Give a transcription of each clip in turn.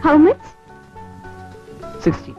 How much? 60.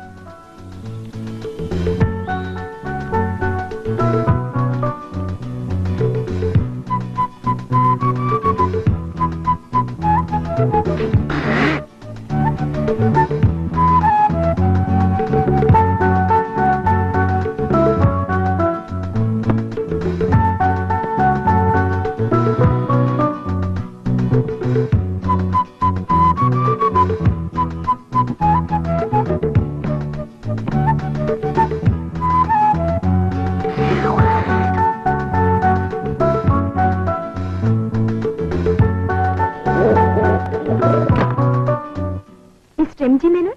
MG Menon?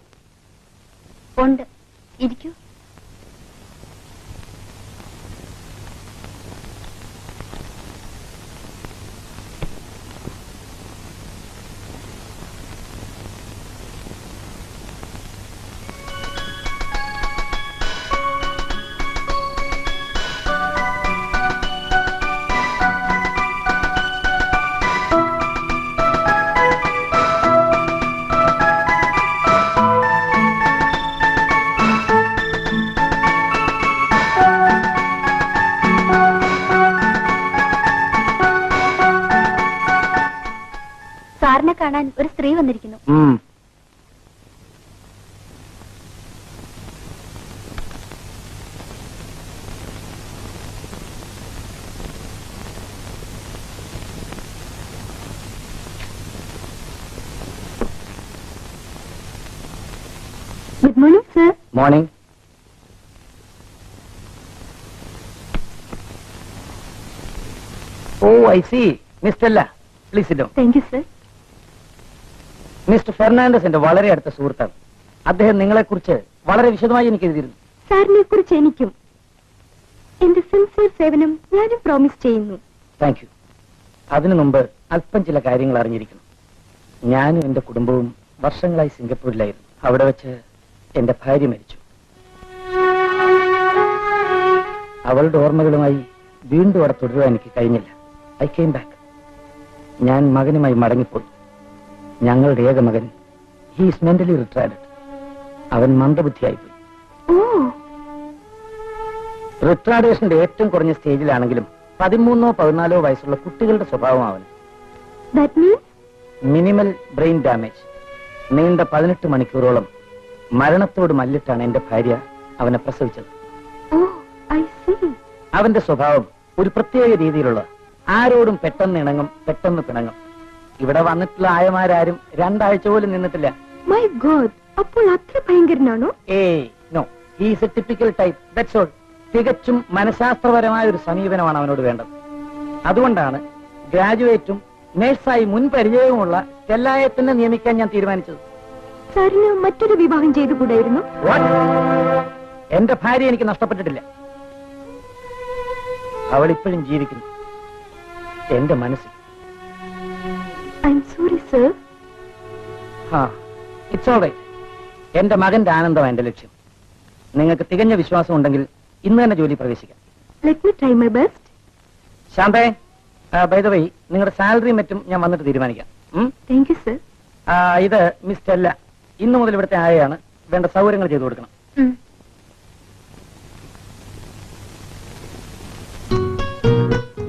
ഉണ്ട്. ഇരിക്കൂ. സാറിനെ കാണാൻ ഒരു സ്ത്രീ വന്നിരിക്കുന്നു. Good morning sir. Morning. Oh I see. Miss Stella, please sit down. Thank you sir. Mister Fernandes എന്റെ വളരെ അടുത്ത സുഹൃത്താണ്. അദ്ദേഹം നിങ്ങളെക്കുറിച്ച് വളരെ വിശദമായി എനിക്ക് എഴുതിയിരുന്നു. സാറിനെ കുറിച്ച് എനിക്കും. എന്റെ സിൻസിയർ സേവനം ഞാനും പ്രോമിസ് ചെയ്യുന്നു. Thank you. അതിനു മുമ്പ് അല്പം ചില കാര്യങ്ങൾ അറിഞ്ഞിരിക്കണം. ഞാനും എന്റെ കുടുംബവും വർഷങ്ങളായി സിംഗപ്പൂരിലായിരുന്നു. അവിടെ വെച്ച് എന്റെ ഭാര്യ മരിച്ചു. അവളുടെ ഓർമ്മകളുമായി വീണ്ടും അവിടെ തുടരുവാൻ എനിക്ക് കഴിഞ്ഞില്ല. I came back. ഞാൻ മകനുമായി മടങ്ങിപ്പോന്നു. ഞങ്ങളുടെ ഏക മകൻ ഹീസ് മെന്റലി റിട്ടയർഡ്. അവൻ മന്ദബുദ്ധിയായിപ്പോയി. റിട്രാഡേഷന്റെ ഏറ്റവും കുറഞ്ഞ സ്റ്റേജിലാണെങ്കിലും 13-14 വയസ്സുള്ള കുട്ടികളുടെ സ്വഭാവം അവന്. Minimal brain damage. നീണ്ട 18 മണിക്കൂറോളം മരണത്തോട് മല്ലിട്ടാണ് എന്റെ ഭാര്യ അവനെ പ്രസവിച്ചത്. അവന്റെ സ്വഭാവം ഒരു പ്രത്യേക രീതിയിലുള്ള, ആരോടും പെട്ടെന്ന് ഇണങ്ങും, പെട്ടെന്ന് പിണങ്ങും. ഇവിടെ വന്നിട്ടുള്ള ആയമാരും 2 ആഴ്ച പോലും നിന്നിട്ടില്ല. മൈ ഗോഡ്, അപ്പോൾ അത്ര ഭയങ്കരനാണോ? No, he's a typical type, that's all. തികച്ചും മനഃശാസ്ത്രപരമായ ഒരു സമീപനമാണ് അവനോട് വേണ്ടത്. അതുകൊണ്ടാണ് ഗ്രാജുവേറ്റും നേഴ്സായി മുൻ പരിചയവുമുള്ള സ്റ്റെല്ലയെ തന്നെ നിയമിക്കാൻ ഞാൻ തീരുമാനിച്ചത്. സാറിന് മറ്റൊരു വിവാഹം ചെയ്തു കൂടായിരുന്നു? എന്റെ ഭാര്യ എനിക്ക് നഷ്ടപ്പെട്ടിട്ടില്ല. അവൾ ഇപ്പോഴും ജീവിക്കുന്നു എന്റെ മനസ്സിൽ. I'm sorry sir. It's all right. എന്റെ മകന്റെ ആനന്ദമാണ് എന്റെ ലക്ഷ്യം. നിങ്ങൾക്ക് തികഞ്ഞ വിശ്വാസം ഉണ്ടെങ്കിൽ ഇന്ന് തന്നെ ജോലി പ്രവേശിക്കാം. Let me try my best. ശാന്തേ, ബൈ ദ വേ, നിങ്ങളുടെ സാലറിയും മറ്റും ഞാൻ വന്നിട്ട് തീരുമാനിക്കാം. Thank you sir. ഇത് മിസ് സ്റ്റെല്ല. ഇന്നു മുതൽ ഇവിടുത്തെ ആയയാണ്. വേണ്ട സൗകര്യങ്ങൾ ചെയ്തു കൊടുക്കണം.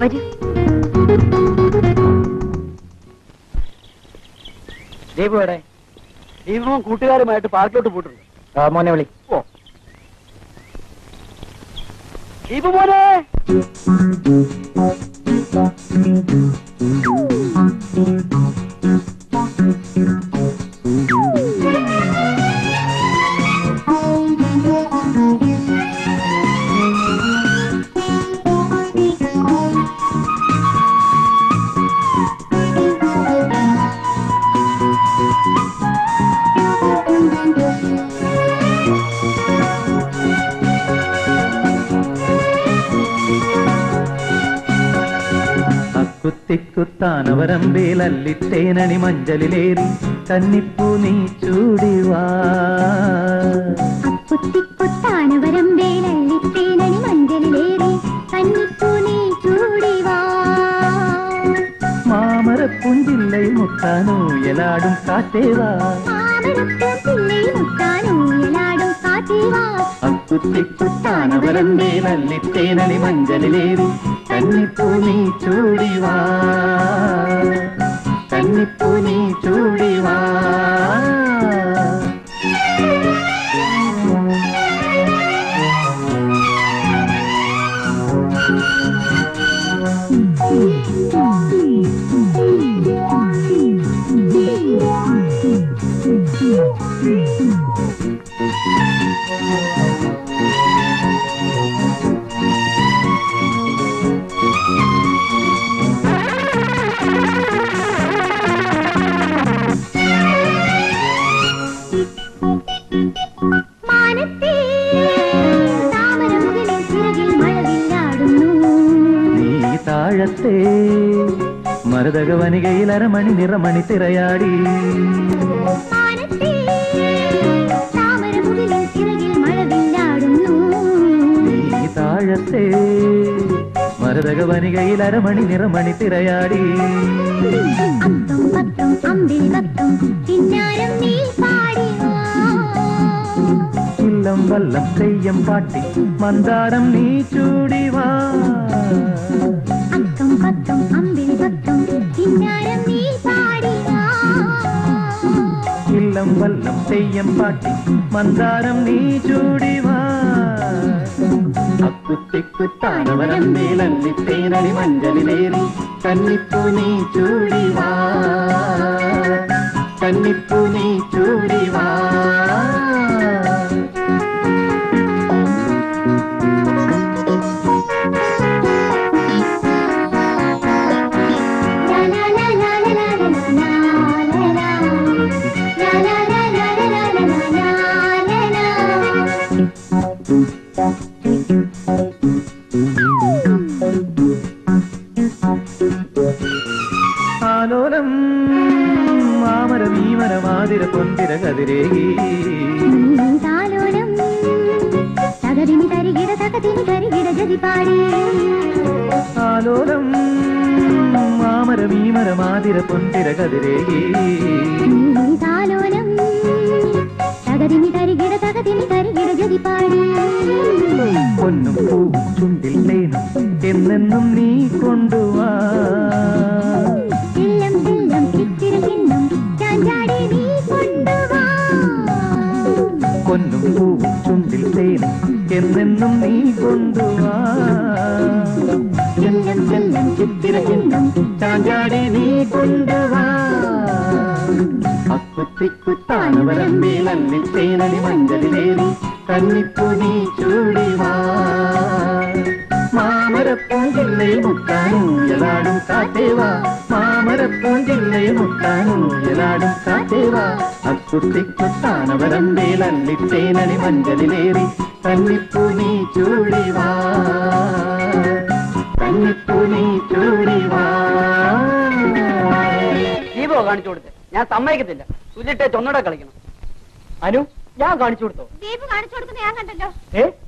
വരൂ. ദീപു എവിടെ? ദീപവും കൂട്ടുകാരുമായിട്ട് പാർക്കിലോട്ട് പോയിട്ടുണ്ട്. മോനെ വിളി. ഓ ദീപു മോനെ. കുത്തിക്കുത്താനവരമ്പേലല്ലിട്ടേനണി മഞ്ചലിലേറി കന്നിപ്പൂ നീ ചൂടിവാ. കുത്തിക്കുത്താനവരമ്പേലല്ലിട്ടേനണി മഞ്ചലിലേറി കന്നിപ്പൂ നീ ചൂടിവാ. മാമരപ്പുഞ്ചില്ലയിൽ മുത്താനോ എലാടും കാറ്റേവാ. കുത്തിക്കുത്താനവരമ്പേലല്ലിട്ടേനണി മഞ്ചലിലേറി കന്നിപ്പൂ നീ ചൂടിവാ. കന്നിപ്പൂ നീ ചൂടിവാ. താഴത്തെ മരതക വനികയിൽ അരമണി നിറമണി തിരയാടി. താഴത്തെ മരതക വനികയിൽ അരമണി നിറമണി തിരയാടി. ഇല്ലം വല്ലം തെയ്യം പാട്ടി മന്ദാരം നീ ചൂടിവാ. ഇല്ലം വല്ലം തെയ്യം പാട്ടി മന്ദാരം നീ ചൂടിവാ. അക്കുത്തിക്കുത്താനവരമ്പേലല്ലിട്ടേനണി മഞ്ചലിലേറി കന്നിപ്പൂ നീ ചൂടിവാ. കന്നിപ്പൂ നീ ചൂടിവാ. തകതിനി തരികിട ജതി പാടി ആലോലം മാമര മീമര മാതിര പൊന്തിര കതിരേകി താലോലം തകതിനി തരികിട ജതി പാടി പൊന്നും പൂവും ചുണ്ടിൽ തേനും എന്നെന്നും നീ കൊണ്ടുവാ തില്ലം തില്ലം ചിത്തിര ചിഹ്നം ചാഞ്ചാടി നീ കൊണ്ടുവാ പൊന്നും പൂവും ചുണ്ടിൽ തേനും എന്നെന്നും നീ കൊണ്ടുവാ തില്ലം തില്ലം ചിത്തിര ചിഹ്നം ചാഞ്ചാടി നീ കൊണ്ടുവാ അക്കുത്തിക്കുത്താനവരമ്പേലി മഞ്ചലിലേറി കന്നിപ്പുനി ചൂടിവാ മാമരപ്പൂഞ്ചില്ലയിൽ മുട്ടാനൂയലാടും കാറ്റേവാ മാമരപ്പൂഞ്ചില്ലയിൽ മുട്ടാനൂയലാടും കാറ്റേവാ അക്കുത്തിക്കുത്താനവരമ്പേലി മഞ്ചലിലേറി കന്നിപ്പുനി ചൂടിവാ കന്നിപ്പുനി ചൂടിവാ. ദീപോ കാണിച്ചു കൊടുത്തേ, ഞാൻ സമ്മതിക്കത്തില്ല. തുല്ലിട്ടേ ഒന്നുകൂടെ കളിക്കണം. അനു, ഞാൻ കാണിച്ചു കൊടുത്തോ? ദീപ് കാണിച്ചു കൊടുക്കുന്ന ഞാൻ കണ്ടല്ലോ.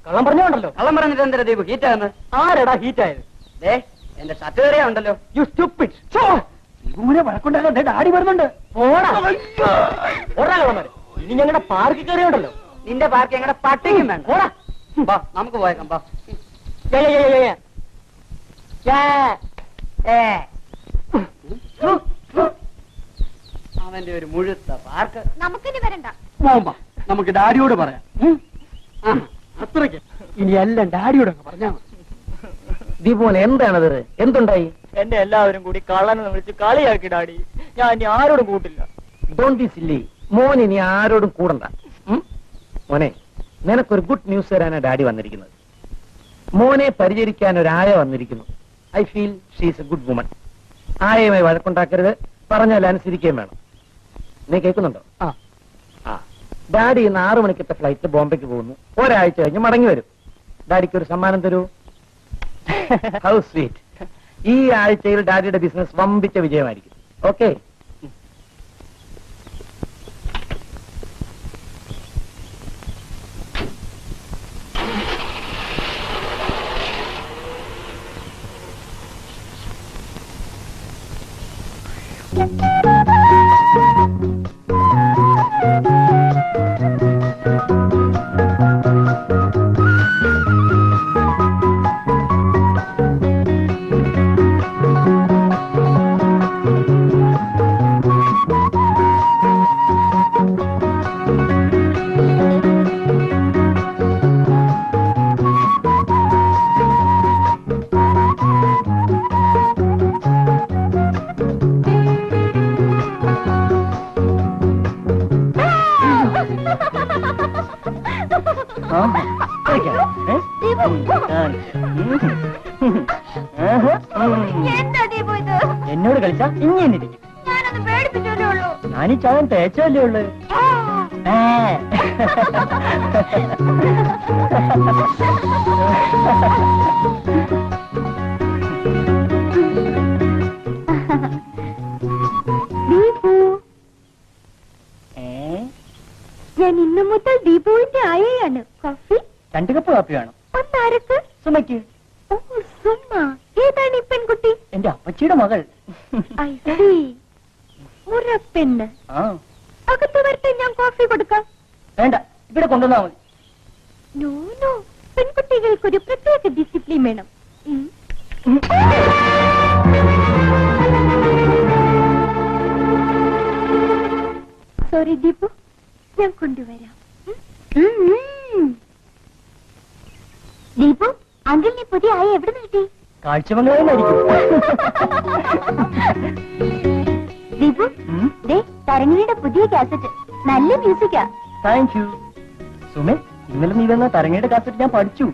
കള്ളം പറഞ്ഞോണ്ടല്ലോ. കള്ളം പറഞ്ഞിട്ട് എന്താ ദീപ് ഹീറ്റായെന്ന്? ആരെടാ ഹീറ്റായത്? എന്റെ ഷർട്ട് കയറിയാ ഉണ്ടല്ലോ. You stupid. ദീപുവിനെ വഴക്കുണ്ടാകാൻ ഡാഡി വരുന്നുണ്ട്. ഓടാ ഓടാ കള്ളന്മാര്. ഇനി ഞങ്ങളുടെ പാർക്കിൽ കയറിയുണ്ടല്ലോ. നിന്റെ പാർക്ക് ഞങ്ങളുടെ പട്ടിക്കും വേണ്ട. ഓടാ വാ, നമുക്ക് പോയേക്കാം. വാ. അവന്റെ ഒരു മുഴുത്ത പാർക്ക്. നമുക്കിനി വരണ്ട. പോവാ, നമുക്ക് ഡാഡിയോട് പറയാം. അത്രയ്ക്ക് ഇനി എല്ലാം ഡാഡിയോട് പറഞ്ഞാ മതി. ദീപോൻ എന്താണത്? എന്തുണ്ടായി? എന്നെ എല്ലാവരും കൂടി കള്ളനെന്ന് വിളിച്ച് കളിയാക്കി ഡാഡി. ഞാൻ ഇനി ആരോടും കൂട്ടില്ല. Don't be silly. മോൻ ഇനി ആരോടും കൂടണ്ട. മോനെ, നിനക്കൊരു ഗുഡ് ന്യൂസ് തരാനാ ഡാഡി വന്നിരിക്കുന്നത്. മോനെ പരിചരിക്കാൻ ഒരു ആയ വന്നിരിക്കുന്നു. I feel she is a good woman. ആയയുമായി വഴക്കുണ്ടാക്കരുത്, പറഞ്ഞാൽ അനുസരിക്കുകയും വേണം. നീ കേൾക്കുന്നുണ്ടോ? ആ, ഡാഡി ഇന്ന് 6 മണിക്കത്തെ ഫ്ലൈറ്റ് ബോംബെക്ക് പോകുന്നു. ഒരാഴ്ച കഴിഞ്ഞ് മടങ്ങി വരും. ഡാഡിക്ക് ഒരു സമ്മാനം തരൂ. How sweet. ഈ ആഴ്ചയിൽ ഡാഡിയുടെ ബിസിനസ് വമ്പിച്ച വിജയമായിരിക്കും. ഓക്കെ? എന്താ ദീപു ഇത്? എന്നോട് കളിച്ചാ ഇങ്ങനെ ഇരിക്കും. ഞാനൊന്ന് പേടിപ്പിച്ചല്ലേ ഉള്ളൂ. ഞാനീ ചാൻ തേച്ചല്ലേ ഉള്ളു. ദീപു, ഞാൻ ഇന്നു മുതൽ ദീപുവിന്റെ ആയയാണ്. കോഫി 2 കപ്പ് കാപ്പി വേണം. ഒന്നാരക്ക്? സുമയ്ക്ക്. ഓ, സുമ. ഏതാണ് ഈ പെൺകുട്ടി? എന്റെ അപ്പച്ചിയുടെ മകൾ. I see. മുറപ്പെണ്ണ്. അകത്ത് വരട്ടെ, ഞാൻ കോഫി കൊടുക്കാം. വേണ്ട, ഇവിടെ കൊണ്ടുവന്നാ മതി. നോ നോ, പെൺകുട്ടികൾക്കൊരു പ്രത്യേക ഡിസിപ്ലിൻ വേണം. സോറി ദീപു, ഞാൻ കൊണ്ടുവരാം. ദീപു, അങ്കിളിനെ പുതിയ ആയ എവിടെ കിട്ടി? കാഴ്ചമംഗലായിരിക്കും. ദീപു, ദേ തരങ്ങിയുടെ പുതിയ കാസറ്റ്. നല്ല മ്യൂസിക്കാ. Thank you. സുമേ, ഇന്നലെ നീ വന്ന തരങ്ങയുടെ കാസറ്റ് ഞാൻ പഠിച്ചു.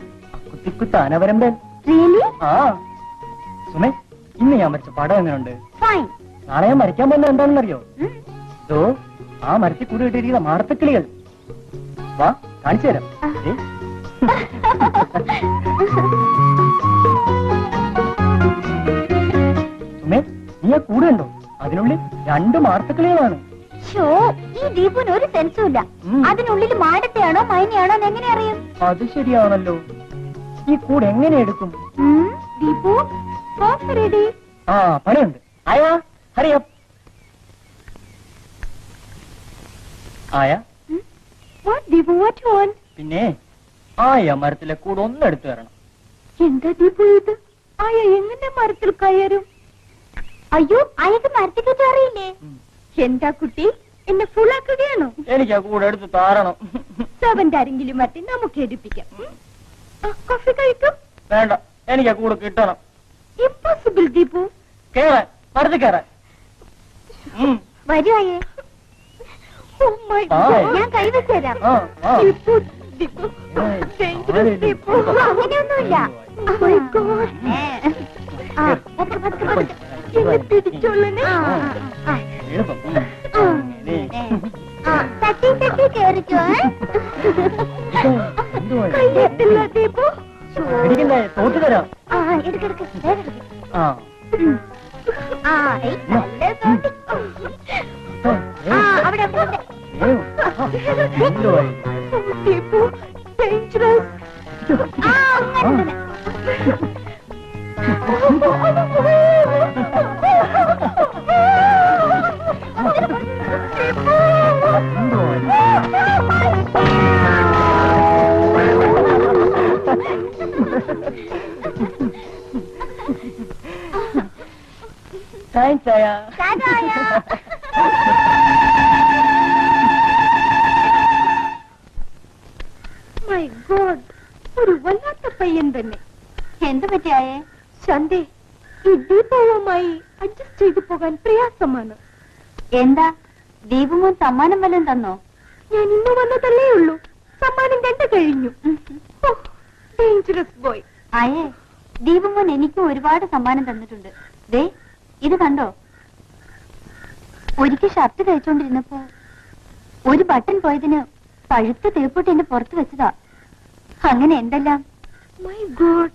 കുത്തിക്കുത്താനവരമ്പൻ. റിയലി? ആ സുമേ, ഇന്ന് ഞാൻ വരച്ച പടം എങ്ങനെയുണ്ട്? ഫൈൻ. നാളെ ഞാൻ വരയ്ക്കാൻ പോകുന്നത് എന്താണെന്നറിയോ? ദോ, ആ മരത്തിൽ കൂടി ഇട്ടിരിക്കുന്ന മാടത്തക്കിളികൾ. വാ, കാണിച്ചു തരാം. സുമേ, നീ ആ കൂടെ ഉണ്ടോ? അതിനുള്ളിൽ 2 മാടത്തക്കിളികളാണ്. ഈ ദീപുന് ഒരു സെൻസും ഇല്ല. അതിനുള്ളിൽ മാടത്തെയാണോ മൈനയാണോ എന്ന് എങ്ങനെ അറിയും? അത് ശരിയാണല്ലോ. ഈ കൂട് എങ്ങനെ എടുക്കും? Deepu coffee ready. ആ പണിയുണ്ട്. ആയാ ഹരിയപ്പ്. ആയാ what Deepu what you want? പിന്നെ ആയ മരത്തിലെ കൂട് ഒന്നെടുത്തു തരണം. എന്താ ദീപു ഇത്? ആയ എങ്ങനെ മരത്തിൽ കയറും? അയ്യോ അയാൾക്ക് മരത്തിൽ കയറ്റാൻ അറിയില്ലേ? എന്താ കുട്ടി എന്നെ ഫുള്ളാക്കുകയാണോ? എനിക്ക് ആ കൂടെ എടുത്ത് താരണം. സെവന്റ് ആരെങ്കിലും മറ്റേ നമുക്ക് എടുപ്പിക്കാം. കോഫി കഴിക്കും? വേണ്ട, എനിക്ക് ആ കൂടെ കിട്ടണം. ഇമ്പോസിബിൾ ദീപു. കേറാൻ മരത്തിൽ കയറാൻ. വരുവായേ. ഞാൻ കൈവച്ച് തരാം. അങ്ങനെയൊന്നുമില്ല. പിടിച്ചോളണേ. തട്ടി തട്ടി കേറിക്കോ. കൈയെത്തില്ല ദീപു. തോറ്റു തരാം. എടുക്കെടുക്ക്. ആ അവിടെ താങ്ക്സ് ആയാ. മൈ ഗോഡ്, ഒരു വല്ലാത്ത പയ്യൻ തന്നെ. എന്ത് പറ്റിയായേ? ശാന്തേ, ഈ ദീപവുമായി അഡ്ജസ്റ്റ് ചെയ്തു പോകാൻ പ്രയാസമാണ്. എന്താ ദീപമോൻ സമ്മാനം വല്ലതും തന്നോ? ഞാൻ ഇന്ന് വന്നതല്ലേ ഉള്ളൂ. സമ്മാനം കണ്ടു കഴിഞ്ഞു. Dangerous boy. ആയേ, ദീപമോൻ എനിക്കും ഒരുപാട് സമ്മാനം തന്നിട്ടുണ്ട്. ദേ ഇത് കണ്ടോ? ഒരിക്കൽ ഷർട്ട് കഴിച്ചോണ്ടിരുന്നപ്പോ ഒരു ബട്ടൺ പോയതിന് പഴുത്ത തേപ്പൊട്ടി എന്നെ പുറത്ത് വെച്ചതാ. അങ്ങനെ എന്തെല്ലാം. My God.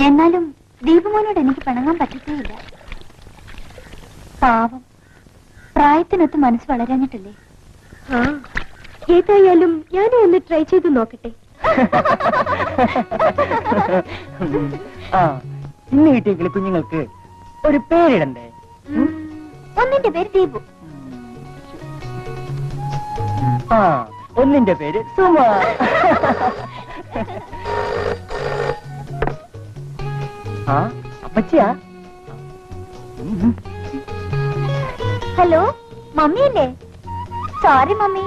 എന്നാലും ദീപമോനോട് എനിക്ക് പിണങ്ങാൻ പറ്റത്തേയില്ല. പാവം, പ്രായത്തിനൊത്ത് മനസ്സ് വളരാനിട്ടില്ലേ? ഏതായാലും ഞാനും ഒന്ന് ട്രൈ ചെയ്ത് നോക്കട്ടെ. ഇന്ന് കിട്ടിയെങ്കിൽ കുഞ്ഞുങ്ങൾക്ക് ഒരു പേരിടണ്ടേ? ഒന്നിന്റെ പേര് ദീപു. ഒന്നിന്റെ പേര് സുമ. അപ്പച്ചിയാ? ഹലോ, മമ്മിയല്ലേ? സോറി മമ്മി,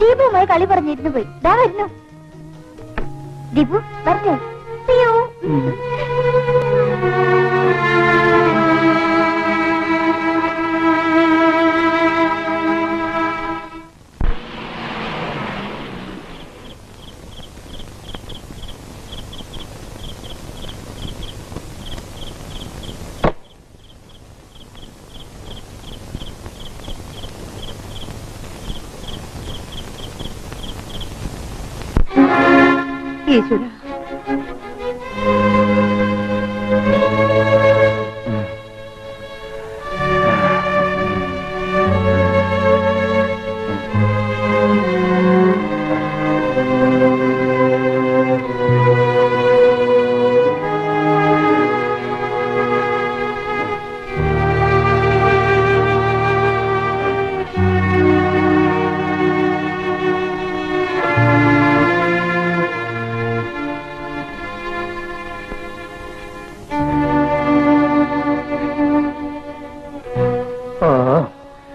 ദീപുമായി കളി പറഞ്ഞിരുന്നു പോയി. ദാ വരുന്നു. ദീപു വരട്ടെ. ഈശ്വര,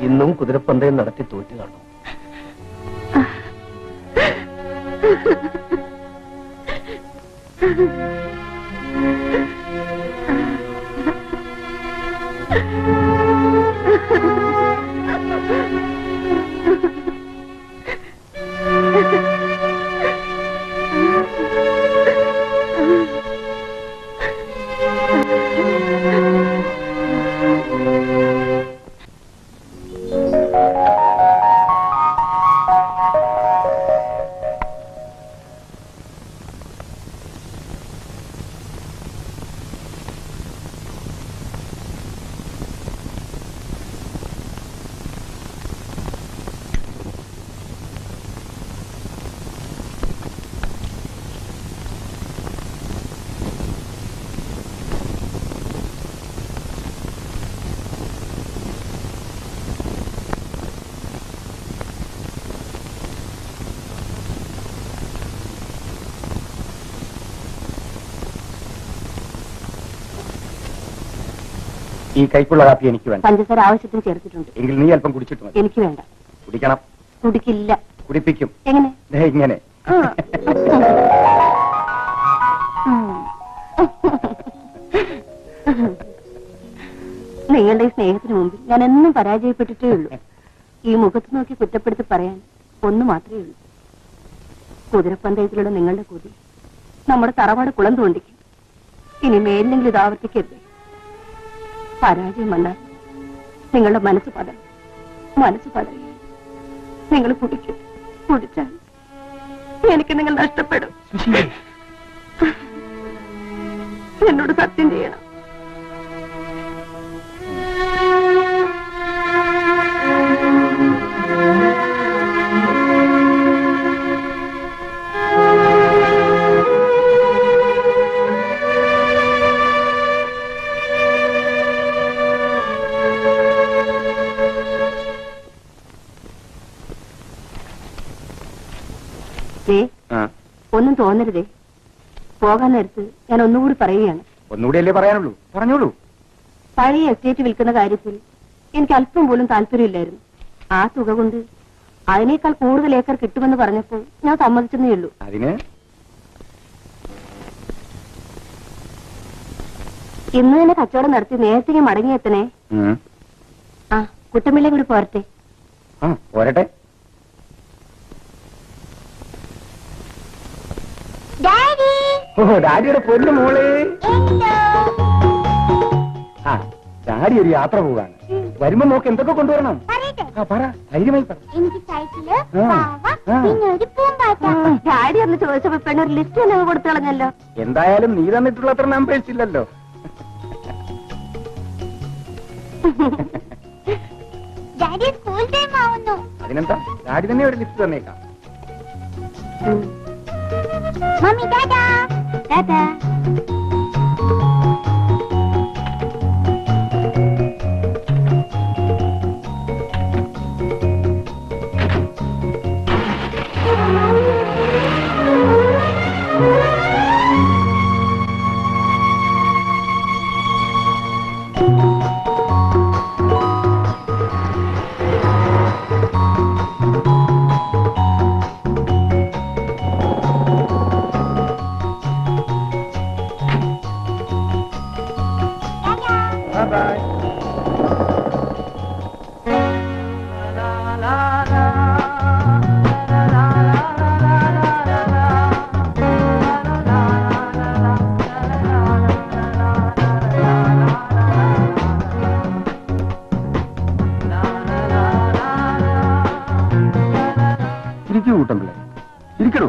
ഇന്നും കുതിരപ്പന്തയം നടത്തി തോറ്റു കാണും. ഈ കൈക്കുള്ള കാപ്പി എനിക്ക് വേണ്ട. പഞ്ചസാര ആവശ്യത്തിന് ചേർത്തിട്ടുണ്ട്. എങ്കിൽ നീ അല്പം കുടിച്ചിട്ട് മതി. എനിക്ക് വേണ്ട. കുടിക്കണം. കുടിക്കില്ല. കുടിപ്പിക്കും. എങ്ങനെ? ഇങ്ങനെ. നിങ്ങളുടെ ഈ സ്നേഹത്തിന് മുമ്പിൽ ഞാൻ എന്നും പരാജയപ്പെട്ടിട്ടേ ഉള്ളൂ. ഈ മുഖത്ത് നോക്കി കുറ്റപ്പെടുത്തി പറയാൻ ഒന്ന് മാത്രമേ ഉള്ളൂ. കുതിരപ്പന്തയത്തിലുള്ള നിങ്ങളുടെ കൊതി നമ്മുടെ തറവാട് കുളം തോണ്ടിക്കും. ഇനി മേലിലെങ്കിലും ഇത് ആവർത്തിക്കരുത്. പരാജയം വന്നാൽ നിങ്ങളുടെ മനസ്സ് പതറും. നിങ്ങൾ കുടിക്കും. കുടിച്ചാൽ എനിക്ക് നിങ്ങൾ നഷ്ടപ്പെടും. എന്നോട് സത്യം ചെയ്യണം. ഒന്നും തോന്നരുതേ. പോകാൻ നേരത്ത് ഞാൻ ഒന്നുകൂടി പറയുകയാണ്. ഒന്നുകൂടിയല്ലേ പറയാനുള്ളൂ? പറഞ്ഞോളൂ. പഴയ എസ്റ്റേറ്റ് വിൽക്കുന്ന കാര്യത്തിൽ എനിക്ക് അല്പം പോലും താല്പര്യമില്ലായിരുന്നു. ആ തുക കൊണ്ട് അതിനേക്കാൾ കൂടുതൽ ഏക്കർ കിട്ടുമെന്ന് പറഞ്ഞപ്പോൾ ഞാൻ സമ്മതിച്ചെന്നേ ഉള്ളൂ. അതിന് ഇന്ന് തന്നെ കച്ചവടം നടത്തി നേരത്തെ മടങ്ങിയെത്തണേ. ആ കുട്ടമ്പിള്ളേ കൂടി പോരട്ടെ. പോരട്ടെ. ഡാഡിയുടെ പൊന്നു മോളെ. ഡാഡി ഒരു യാത്ര പോവാണ്. വരുമ്പോ നോക്ക് എന്തൊക്കെ കൊണ്ടുവരണം. പറ, ധൈര്യമായി പറ. ഡാഡി ഒന്ന് ചോദിച്ചപ്പോ പെണ്ണൊരു ലിസ്റ്റ് തന്നെ കൊടുത്തു കളഞ്ഞല്ലോ. എന്തായാലും നീ തന്നിട്ടുള്ള അത്ര നമ്പേഴ്സ് ഇല്ലല്ലോ. അതിനെന്താ, ഡാഡി തന്നെ ഒരു ലിസ്റ്റ് തന്നേക്കാം. മമ്മി ടാറ്റാ. ടാറ്റാ. കൂട്ടമ്പിള്ളേ, ഇരിക്കണോ?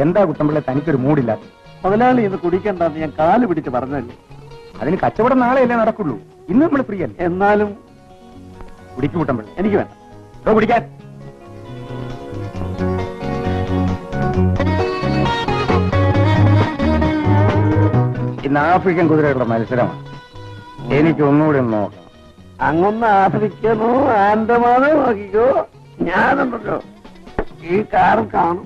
എന്താ കുട്ടമ്പിള്ളേ തനിക്കൊരു മൂടില്ല? മുതലാളി ഇന്ന് കുടിക്കണ്ടെന്ന് ഞാൻ കാല് പിടിച്ച് പറഞ്ഞല്ലേ. അതിന് കച്ചവടം നാളെയല്ലേ നടക്കുള്ളൂ. ഇന്ന് നമ്മൾ ഫ്രീ അല്ലേ. എന്നാലും കുടിക്കു കുട്ടമ്പിള്ളേ. എനിക്ക് വേണ്ട. കുടിക്കാൻ ഇന്ന് ആഫ്രിക്കൻ കുതിരകളുടെ മത്സരമാണ്. എനിക്ക് ഒന്നുകൂടി ഒന്ന് നോക്കണം. അങ്ങൊന്ന് ആഫ്രിക്കനോ ആൻഡമാനോ നോക്കിക്കോ. ഞാനുണ്ടല്ലോ ഈ കാർ കാണും.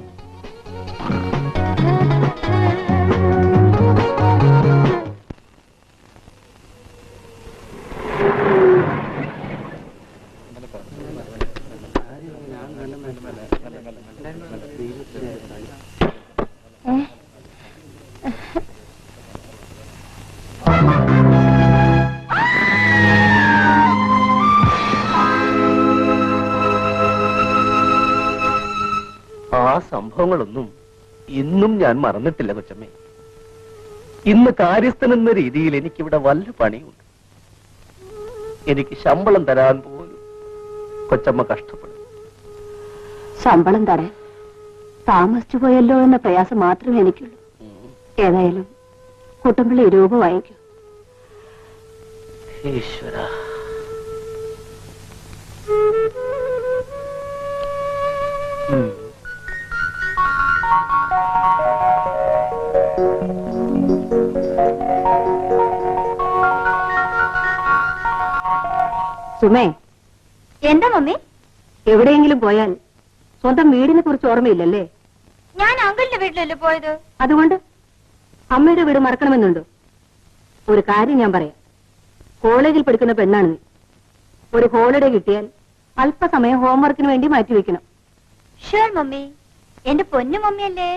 ആ സംഭവങ്ങളൊന്നും ഇന്നും ഞാൻ മറന്നിട്ടില്ല കൊച്ചമ്മേ. ഇന്ന് കാര്യസ്ഥനെന്ന രീതിയിൽ എനിക്കിവിടെ വല്ല പണിയുണ്ട്. എനിക്ക് ശമ്പളം തരാൻ പോലും കൊച്ചമ്മ കഷ്ടപ്പെടും. ശമ്പളം തരാൻ താമസിച്ചു പോയല്ലോ എന്ന പ്രയാസം മാത്രമേ എനിക്കുള്ളൂ. ഏതായാലും കുട്ടമ്പിള്ളി രൂപ വാങ്ങിക്കൂ. ഈശ്വര, സുമേ, എന്താ മമ്മി? എവിടെയെങ്കിലും പോയാൽ സ്വന്തം വീടിനെ കുറിച്ച് ഓർമ്മയില്ലല്ലേ? ഞാൻ അങ്കിളിന്റെ വീട്ടിലല്ലേ പോയത്. അതുകൊണ്ട് അമ്മയുടെ വീട് മറക്കണമെന്നുണ്ടോ? ഒരു കാര്യം ഞാൻ പറയാം. കോളേജിൽ പഠിക്കുന്ന പെണ്ണാണ് നീ. ഒരു ഹോളിഡേ കിട്ടിയാൽ അല്പസമയം ഹോംവർക്കിന് വേണ്ടി മാറ്റിവെക്കണം. Sure mummy. എന്റെ പൊന്നു മമ്മിയല്ലേ.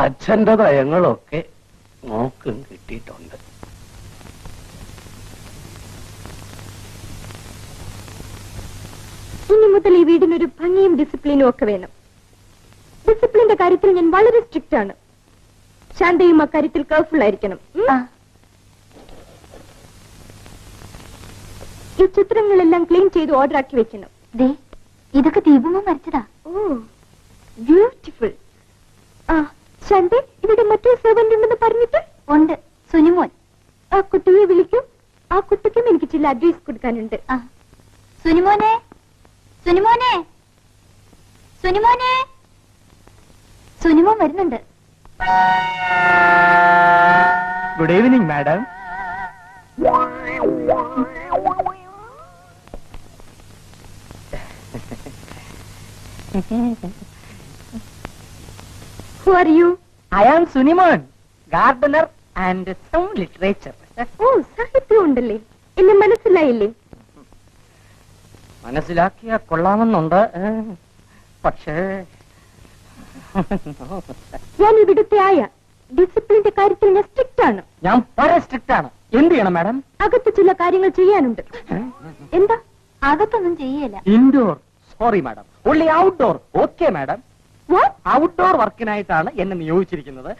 അച്ഛന്റെ നയങ്ങളൊക്കെ നോക്കും കിട്ടിയിട്ടുണ്ട്. ഇനി മുതൽ ഈ വീടിനൊരു ഭംഗിയും ഡിസിപ്ലിനും ഒക്കെ വേണം. ഡിസിപ്ലിന്റെ കാര്യത്തിൽ ഞാൻ വളരെ സ്ട്രിക്റ്റ് ആണ്. ശാന്തയും അക്കാര്യത്തിൽ കെയർഫുൾ ആയിരിക്കണം. ഈ ചിത്രങ്ങളെല്ലാം ക്ലീൻ ചെയ്ത് ഓർഡർ ആക്കി വെക്കണം. ഇതൊക്കെ ദീപമോ വരച്ചതാ? ഓ, ബ്യൂട്ടിഫുൾ. ആ ശാന്തി, ഇവിടെ മറ്റൊരു സെർവന്റ് ഉണ്ടെന്ന് പറഞ്ഞിട്ട് ഉണ്ട്. സുനിമോൻ. ആ കുട്ടിയെ വിളിക്കും. ആ കുട്ടിക്കും എനിക്ക് ചില അഡ്വൈസ് കൊടുക്കാനുണ്ട്. സുനിമോനെ, സുനിമോനെ, സുനിമോനെ. സുനിമോൻ വരുന്നുണ്ട്. Good evening madam. Who are you? I am Sunimon, gardener and some literature. ഓ, സാഹിത്യം ഉണ്ടല്ലേ. എന്നെ മനസ്സിലായില്ലേ? മനസ്സിലാക്കിയാ കൊള്ളാമെന്നുണ്ട്. പക്ഷേ ഞാൻ ഇവിടുത്തെ ആയ ഡിസിപ്ലിന്റെ കാര്യത്തിൽ ഞാൻ സ്ട്രിക്റ്റ് ആണ്. ഞാൻ വളരെ സ്ട്രിക്റ്റ് ആണ്. എന്ത് ചെയ്യണം മാഡം? അകത്ത് ചില കാര്യങ്ങൾ ചെയ്യാനുണ്ട്. എന്താ? അകത്തൊന്നും ചെയ്യല. Indoor sorry madam, only outdoor. Okay madam. What? Outdoor വർക്കിനായിട്ടാണ് എന്നെ നിയോഗിച്ചിരിക്കുന്നത്.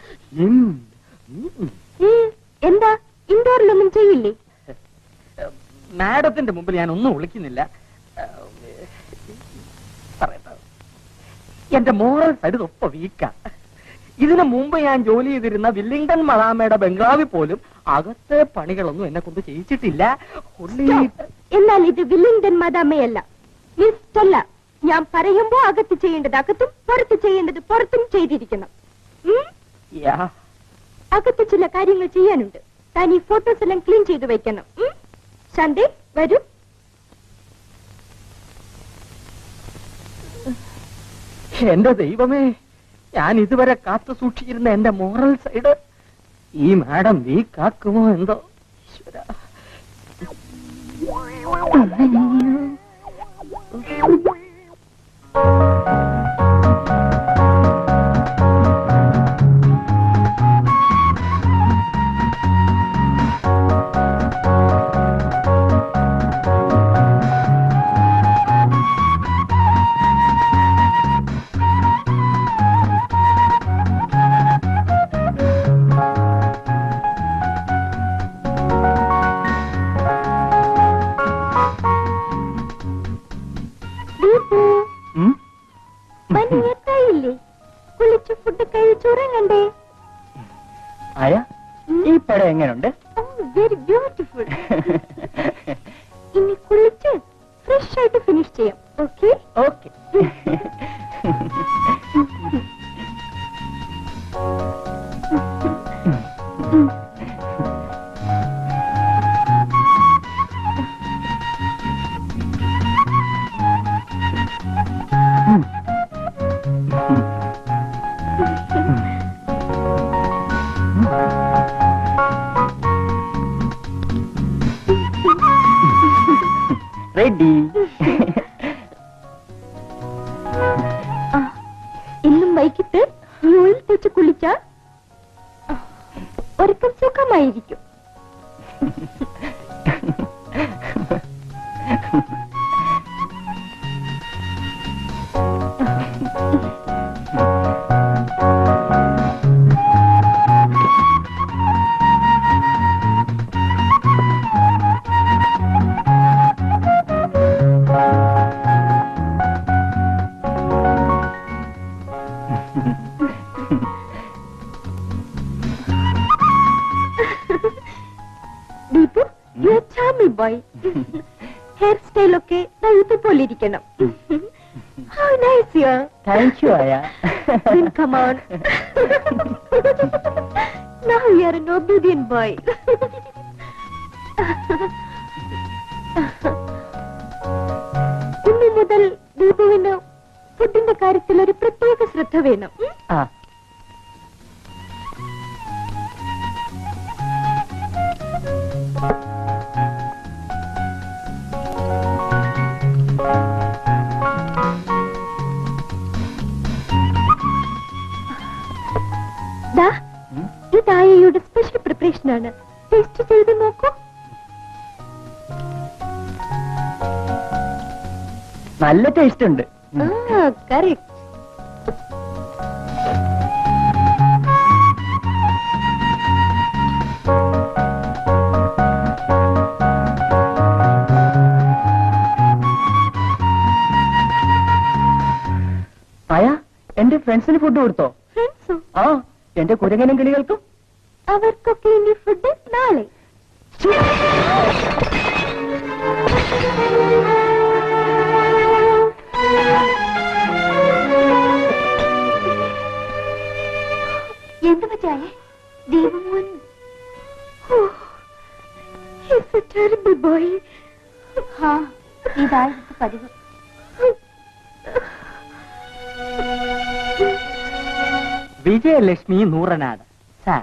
എന്താ? ഇൻഡോറിലൊന്നും ചെയ്യില്ലേ? മാഡത്തിന്റെ മുമ്പിൽ ഞാൻ ഒന്നും വിളിക്കുന്നില്ല. പറയട്ടെ, എന്റെ മോറൽ സൈഡ് ഒപ്പം വീക്കാ. ഇതിനു മുമ്പ് ഞാൻ ജോലി ചെയ്തിരുന്ന വില്ലിംഗ്ടൺ മദാമയുടെ ബംഗ്ലാവിൽ പോലും അകത്തെ പണികളൊന്നും എന്നെ കൊണ്ട് ചെയ്യിച്ചിട്ടില്ല. എന്നാൽ ഇത് വില്ലിംഗ്ടൺ മദാമയല്ല, ലിസ്റ്റല്ല. ഞാൻ പറയുമ്പോ അകത്ത് ചെയ്യേണ്ടത് അകത്തും പുറത്ത് ചെയ്യേണ്ടത് പുറത്തും ചെയ്തിരിക്കണം. അകത്ത് ചില കാര്യങ്ങൾ ചെയ്യാനുണ്ട്. താൻ ഈ ഫോട്ടോസ് എല്ലാം ക്ലീൻ ചെയ്ത് വെക്കണം. ശാന്തി, വരൂ. എന്റെ ദൈവമേ, ഞാൻ ഇതുവരെ കാത്തു സൂക്ഷിച്ചിരുന്ന എന്റെ മോറൽ സൈഡ് ഈ മാഡം വീക്കാക്കുമോ എന്തോ. ഈശ്വര. കുളിച്ച് ഫുഡ് കഴിച്ചുറങ്ങണ്ടേ? ആയ, ഈ പടം എങ്ങനെയുണ്ട്? Very beautiful. ഇനി കുളിച്ച് ഫ്രഷ് ആയിട്ട് ഫിനിഷ് ചെയ്യാം. ഓക്കെ? ഓക്കെ. റെഡി. ഇന്നും വൈകിട്ട് ഈ ഓയിൽ തേച്ച് കുളിച്ച ഒരിക്കൽ സുഖമായിരിക്കും. Deepu, you are charming boy. Hair style ഒക്കെ ഇതുപോലെ ഇരിക്കണം. How nice you are. Thank you ആയ. Then come on. Now you are an obedient boy. ഇന്നു മുതൽ ദീപുവിന് ഫുഡിന്റെ കാര്യത്തിൽ ഒരു പ്രത്യേക ശ്രദ്ധ വേണം. ആ ദാ, ഇത് ആയയുടെ സ്പെഷ്യൽ പ്രിപ്പറേഷൻ ആണ്. ടേസ്റ്റ് ചെയ്ത് നോക്കൂ. നല്ല ടേസ്റ്റ് ഉണ്ട്. കറക്റ്റ്. ആയ എന്റെ ഫ്രണ്ട്സിന് ഫുഡ് കൊടുത്തോ? ഫ്രണ്ട്സോ? ആ എന്റെ കുരങ്ങനും കിളികൾക്കും. അവർക്കൊക്കെ ഇനി ഫുഡ് നാളെ. എന്ത് പറ്റായേ? ദീപമോൻ ടെറിബിൾ ബോയ്. ഇതായിരുന്നു പതിവ്. വിജയലക്ഷ്മി നൂറനാട്. സാർ,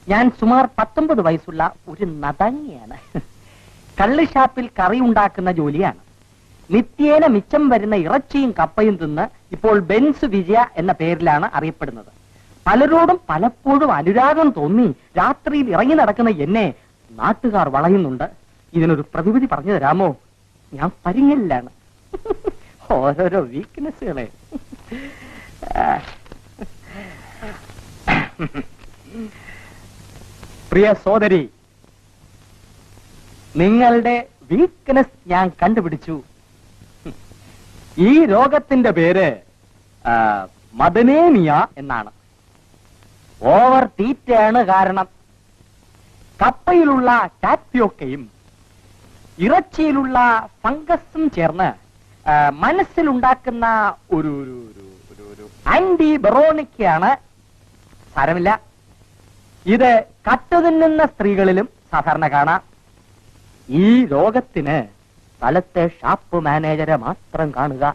ഞാൻ സുമാർ 19 വയസ്സുള്ള ഒരു നതങ്ങിയാണ്. കള്ളുഷാപ്പിൽ കറി ഉണ്ടാക്കുന്ന ജോലിയാണ്. നിത്യേന മിച്ചം വരുന്ന ഇറച്ചിയും കപ്പയും തിന്ന് ഇപ്പോൾ ബെൻസ് വിജയ എന്ന പേരിലാണ് അറിയപ്പെടുന്നത്. പലരോടും പലപ്പോഴും അനുരാഗം തോന്നി രാത്രിയിൽ ഇറങ്ങി നടക്കുന്ന എന്നെ നാട്ടുകാർ വളയുന്നുണ്ട്. ഇതിനൊരു പ്രതിവിധി പറഞ്ഞു തരാമോ? ഞാൻ പരിങ്ങലിലാണ്. ഓരോരോ വീക്ക്നെസ്സുകളെ. പ്രിയ സോദരി, നിങ്ങളുടെ വീക്ക്നെസ് ഞാൻ കണ്ടുപിടിച്ചു. ഈ രോഗത്തിന്റെ പേര് മദനേമിയ എന്നാണ്. ഓവർ തീറ്റയാണ് കാരണം. കപ്പയിലുള്ള ടാപ്പിയോക്കയും ഇറച്ചിയിലുള്ള ഫംഗസും ചേർന്ന് മനസ്സിലുണ്ടാക്കുന്ന ഒരു ആന്റിബറോണിക്കാണ്. സാരമില്ല, ഇത് കട്ടുതിന്നുന്ന സ്ത്രീകളിലും സാധാരണ കാണാം. ഈ രോഗത്തിന് സ്ഥലത്തെ ഷാപ്പ് മാനേജരെ മാത്രം കാണുക.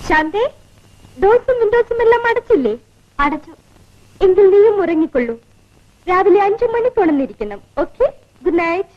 ശാന്തേ, ഡോസും വിൻഡോസും എല്ലാം അടച്ചില്ലേ? അടച്ചു. എങ്കിൽ നീയും ഉറങ്ങിക്കൊള്ളൂ. രാവിലെ 5 മണിക്ക് ഉണർന്നിരിക്കണം. Okay, good night.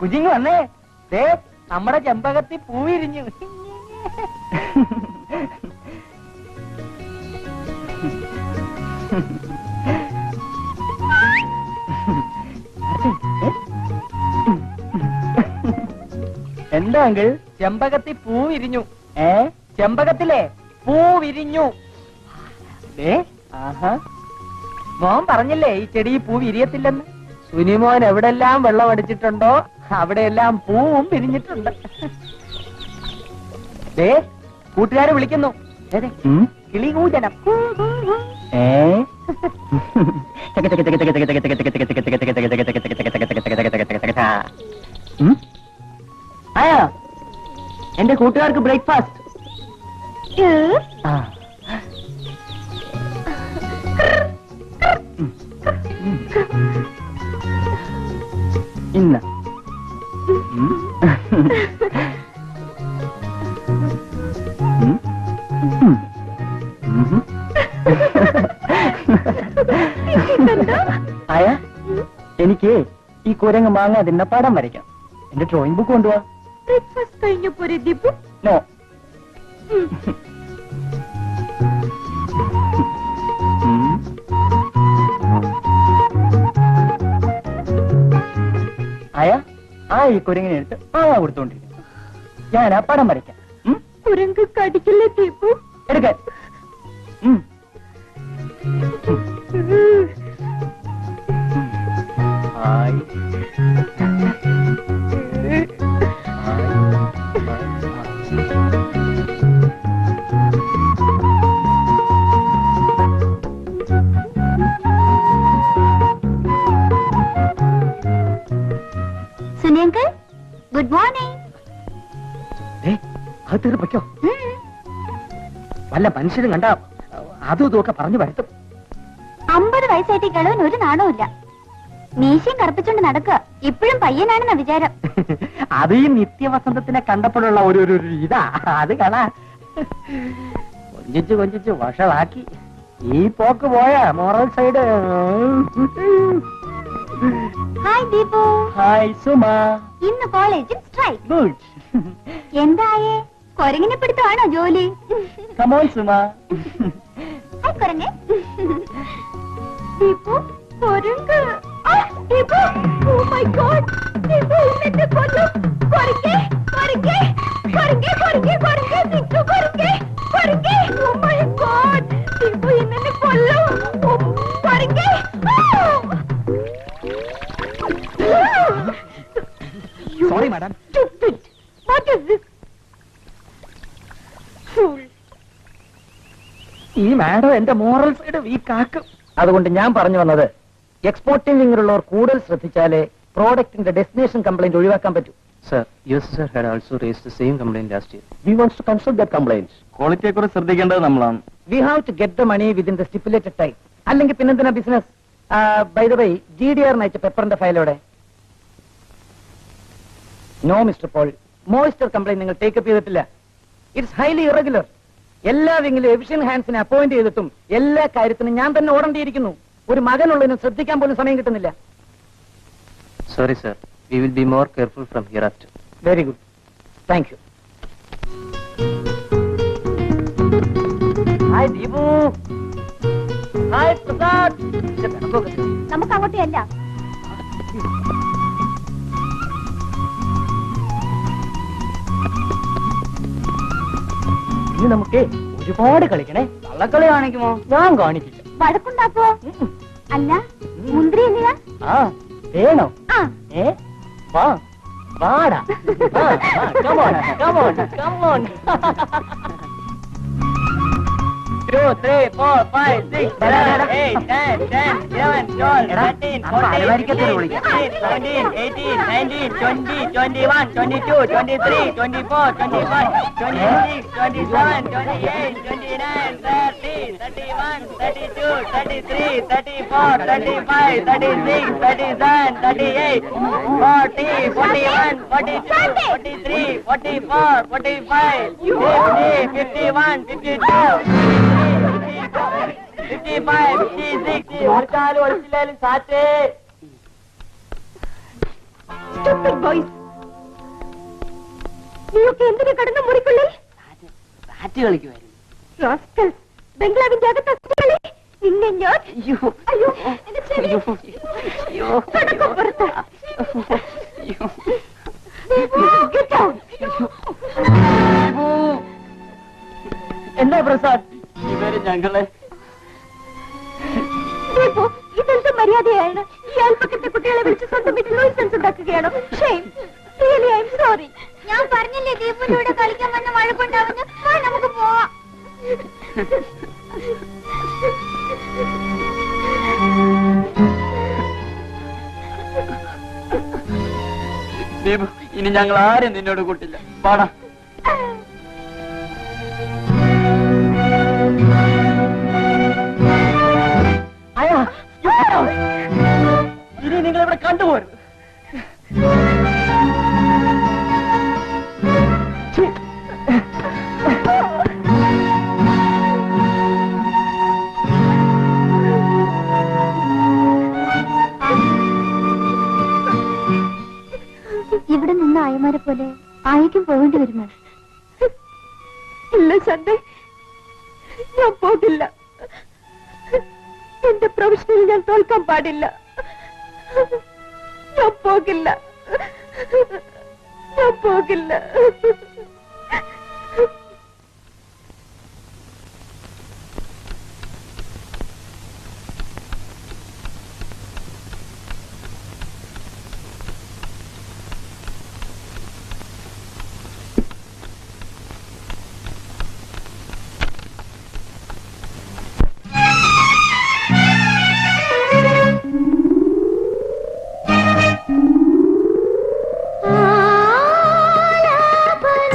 കുഞ്ഞിങ് വന്നേ. ദേ നമ്മുടെ ചെമ്പകത്തി പൂവിരിഞ്ഞു. എന്താ അങ്കിൾ? ചെമ്പകത്തി പൂവിരിഞ്ഞു. ചെമ്പകത്തിലെ പൂവിരിഞ്ഞു. മോൻ പറഞ്ഞില്ലേ ഈ ചെടി പൂ വിരിയത്തില്ലെന്ന്. സുനിമോൻ എവിടെല്ലാം വെള്ളം അടിച്ചിട്ടുണ്ടോ അവിടെയെല്ലാം പൂവും പിരിഞ്ഞിട്ടുണ്ട്. കൂട്ടുകാരെ വിളിക്കുന്നു. കിളികൂജനം. എന്റെ കൂട്ടുകാർക്ക് ബ്രേക്ക്ഫാസ്റ്റ്. ഇന്ന ആയ എനിക്ക് ഈ കുരങ്ങ് മാങ്ങ അതിന്റെ പടം വരയ്ക്കാം. എന്റെ ഡ്രോയിങ് ബുക്ക് കൊണ്ടുപോവാ. ബ്രേക്ക്ഫാസ്റ്റ് കഴിഞ്ഞു പോരെ ദീപു? നോ. ആയ ഈ കുരങ്ങിനെ എടുത്ത് മാങ്ങ കൊടുത്തോണ്ടിരിക്കുന്നു. ഞാൻ ആ പടം വരയ്ക്കാം. കുരങ്ങ് കടിക്കില്ലേ ദീപു? എടുക്കാൻ. സുനിയങ്കിൾ ഗുഡ് മോർണിംഗ്. അത് തീർപ്പോ? വല്ല മനുഷ്യരും കണ്ട അതും ഇതൊക്കെ പറഞ്ഞു വരുത്തും. 50 വയസ്സായിട്ട് ഈ കിളവൻ ഒരു നാണവുമില്ല. മീശയും കറുപ്പിച്ചോണ്ട് നടക്കുക. ഇപ്പോഴും പയ്യനാണെന്ന വിചാരം. അത് ഈ നിത്യവസന്തത്തിനെ കണ്ടപ്പോഴുള്ള ഒരു ഇതാ. അത് കാണാ കൊഞ്ചിച്ച് വഷളാക്കി. ഈ പോക്ക് പോയാ moral side. Hi Deepu. Hi Suma. ഇന്ന് കോളേജിൽ സ്ട്രൈക്ക്. ഗുഡ്. എന്തായേ? കൊരങ്ങിനെ പിടുത്തമാണോ ജോലി? കമോൺ സുമ. ഹായ് കൊരങ്ങ്. ദീപു കൊരങ്ങ്. Deepu oh my God. Deepu ഇന്നെ കൊല്ലും. കൊരങ്ങ് കൊരങ്ങ് കൊരങ്ങ് കൊരങ്ങ് കൊരങ്ങ് ദീപു കൊരങ്ങ് കൊരങ്ങ് ഓ മൈ ഗോഡ്. ദീപു ഇന്നെ കൊല്ലും. കൊരങ്ങ്. Sorry madam. Stupid. What is this? Fool. ഈ മാഡം എന്റെ മോറൽ സൈഡ് വീക്കാക്കും. അതുകൊണ്ട് ഞാൻ പറഞ്ഞു വന്നത് എക്സ്പോർട്ടിംഗ് വിങ്ങിലുള്ളവർ കൂടുതൽ ശ്രദ്ധിച്ചാലേ പ്രോഡക്റ്റിന്റെ ഡെസ്റ്റിനേഷൻ കംപ്ലൈന്റ് ഒഴിവാക്കാൻ പറ്റൂ. Sir, US sir had also raised the same complaint last year. We wants to consult that complaint. ക്വാളിറ്റിയെ കുറിച്ച് ശ്രദ്ധിക്കേണ്ടത് നമ്മളാണ്. We have to get the money within the stipulated time. അല്ലെങ്കിൽ പിന്നെന്തിനാ business? By the way GDR അയച്ച പെപ്പറിന്റെ ഫയലോടെ? No mister Paul, moisture complaint നിങ്ങൾ ടേക്കപ്പ് ചെയ്തിട്ടില്ല. It's highly irregular. എല്ലാ വിങ്ങിലും എഫിഷ്യന്റ് ഹാൻഡ്സിനെ അപ്പോയിന്റ് ചെയ്തിട്ടും എല്ലാ കാര്യത്തിനും ഞാൻ തന്നെ ഓടേണ്ടിയിരിക്കുന്നു. ഒരു മകനുള്ളതിനും ശ്രദ്ധിക്കാൻ പോലും സമയം കിട്ടുന്നില്ല. Sorry sir, we will be more careful from hereafter. Very good, thank you. Hi Deepu. Hi Prasad. നമുക്ക് അങ്ങോട്ടേ അല്ല. ഇനി നമുക്ക് ഒരുപാട് കളിക്കണേ. കള്ളക്കളി കാണിക്കുമോ? ഞാൻ കാണിക്കില്ല. വഴക്കുണ്ടാക്കോ? അല്ല മുന്തിരി എന്തിനാ? വേണോ? ആ വാ വാടാ. Come on, come on, come on. 2, 3, 4, 5, 6, 7, 8, 9, 10, 11, 12, 13, 14, 15, 16, 17, 18, 19, 20, 21, 22, 23, 24, 25, 26, 27, 28, 29, 30, 31, 32, 33, 34, 35, 36, 37, 38, 40, 41, 42, 43, 44, 45, 50, 51, 52, 55, 56, ഒളിച്ചാലും ഒളിച്ചില്ലാലും സാറ്റേ. Stupid boys. നീയൊക്കെ എന്തിനു കടന്ന മുറിക്കുള്ളിൽ? സാറ്റ് കളിക്കുമായിരുന്നു. റാസ്കൽസ്, ബംഗ്ലാവിന്റെ അകത്ത് അസ്ഥികളെ നിന്നെ ഞാൻ അയ്യോ എന്റെ ചെവി കടക്കും പുറത്ത്. Get out. എന്താ പ്രസാദ്, ഇവര് ഞങ്ങളെ ദീപു, ഇതെന്ത് മര്യാദയാണ്? ഈ അയൽപ്പക്കത്തെ കുട്ടികളെ വിളിച്ച് സ്വന്തം വീട്ടിൽ nuisance ഉണ്ടാക്കുകയാണോ? Shame. Really, I'm sorry. ഞാൻ പറഞ്ഞില്ലേ ദീപുവിലൂടെ കളിക്കാൻ വന്ന വഴക്കുണ്ടാവുന്നു. നമുക്ക് പോവാം. ദീപു, ഇനി ഞങ്ങൾ ആരും നിന്നോട് കൂട്ടില്ല. പാടാ. ഇനി നിങ്ങൾ ഇവിടെ കണ്ടുപോരുത്. ഇവിടെ നിന്ന് ആയമാരെ പോലെ ആയിക്കും പോകേണ്ടി വരുമോ? ഇല്ല സൺഡേ, ഞാൻ പോകില്ല. എന്റെ പ്രൊഫഷനിൽ ഞാൻ തോൽക്കാൻ പാടില്ല. ഞാൻ പോകില്ല. ഞാൻ പോകില്ല. ആലാപന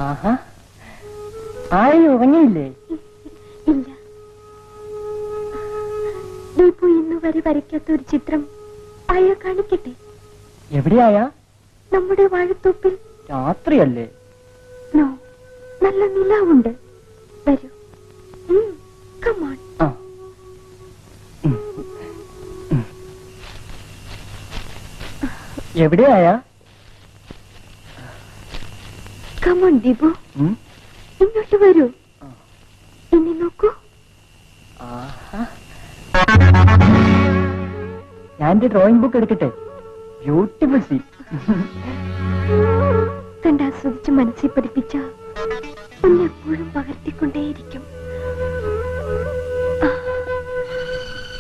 ആഹാ, ആരും ഉറങ്ങിയില്ലേ? ഇല്ല. ദീപു ഇന്ന് വരെ വരയ്ക്കാത്ത ഒരു ചിത്രം ആയ കാണിക്കട്ടെ. എവിടെയായ? നമ്മുടെ വാഴത്തോപ്പിൽ. രാത്രിയല്ലേ? നോ, നല്ല നിലാവുണ്ട്. വരൂ. Come on. ആ. എവിടെയായ? Come on, Deepu. ഇങ്ങോട്ട് വരൂ. എന്നെ നോക്കൂ. ഞാൻ എന്റെ ഡ്രോയിങ് ബുക്ക് എടുക്കട്ടെ? Beautiful see. കണ്ടാസ്വദിച്ച് മനസ്സിൽ പഠിപ്പിച്ച എപ്പോഴും പകർത്തിക്കൊണ്ടേയിരിക്കും.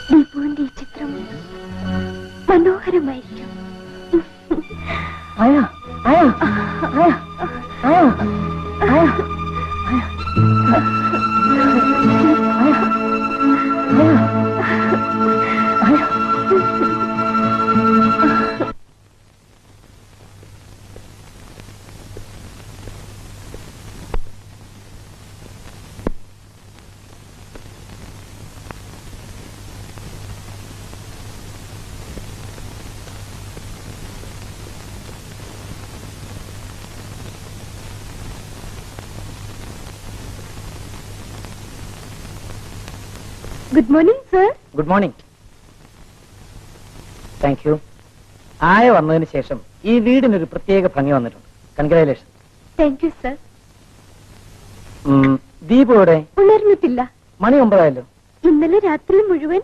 ദീപുവിന്റെ ഈ ചിത്രം മനോഹരമായിരിക്കും. ആയാ ആയാ ആയാ ആയാ ആയാ good morning sir. Good morning. Thank you. ആയ വന്നതിന് ശേഷം ഈ വീടിനൊരു പ്രത്യേക ഭംഗി വന്നിട്ടുണ്ട്. Congratulation. Thank you sir. Deepu എവിടെ? ഉണർന്നിട്ടില്ല. മണി 9 ആയല്ലോ. ഇന്നലെ രാത്രി മുഴുവൻ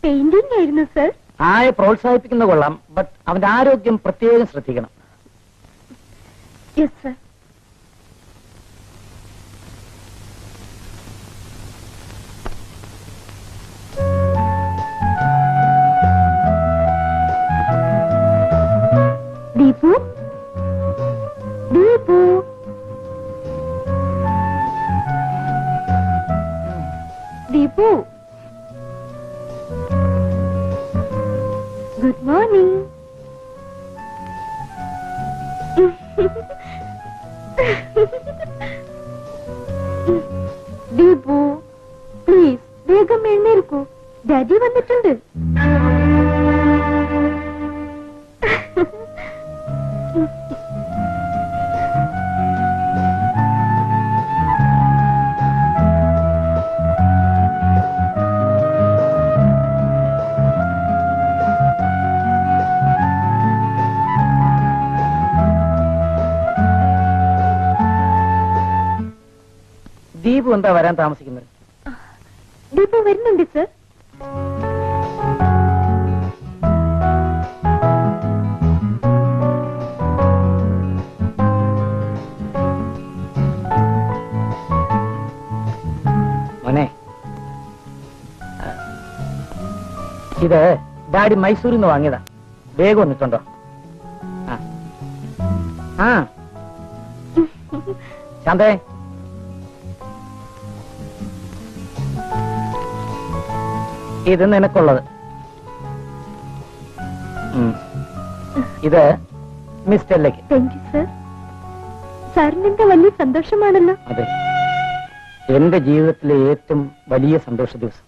പെയിന്റിംഗ് ആയിരുന്നു സർ. ആയ പ്രോത്സാഹിപ്പിക്കുന്ന കൊള്ളാം, ബട്ട് അവന്റെ ആരോഗ്യം പ്രത്യേകം ശ്രദ്ധിക്കണം. Yes sir. Deepu, Deepu. Deepu, good morning. Deepu, please വേഗം എഴുന്നേൽക്കൂ. ഡാഡി വന്നിട്ടുണ്ട്. ദീപു എന്താ വരാൻ താമസിക്കുന്നത്? ദീപു വരുന്നുണ്ട് സർ. മോനെ, ഇത് ഡാഡി മൈസൂരിൽ നിന്ന് വാങ്ങിയതാ. വേഗം വന്നിട്ടുണ്ടോ? ആ ശാന്തേ, ഇത് നിനക്കുള്ളത്. ഇത് മിസ് ടെല്ലയ്ക്ക്. Thank you sir. സാറിനെന്താ വലിയ സന്തോഷമാണല്ലോ. അതെ, എന്റെ ജീവിതത്തിലെ ഏറ്റവും വലിയ സന്തോഷ ദിവസം.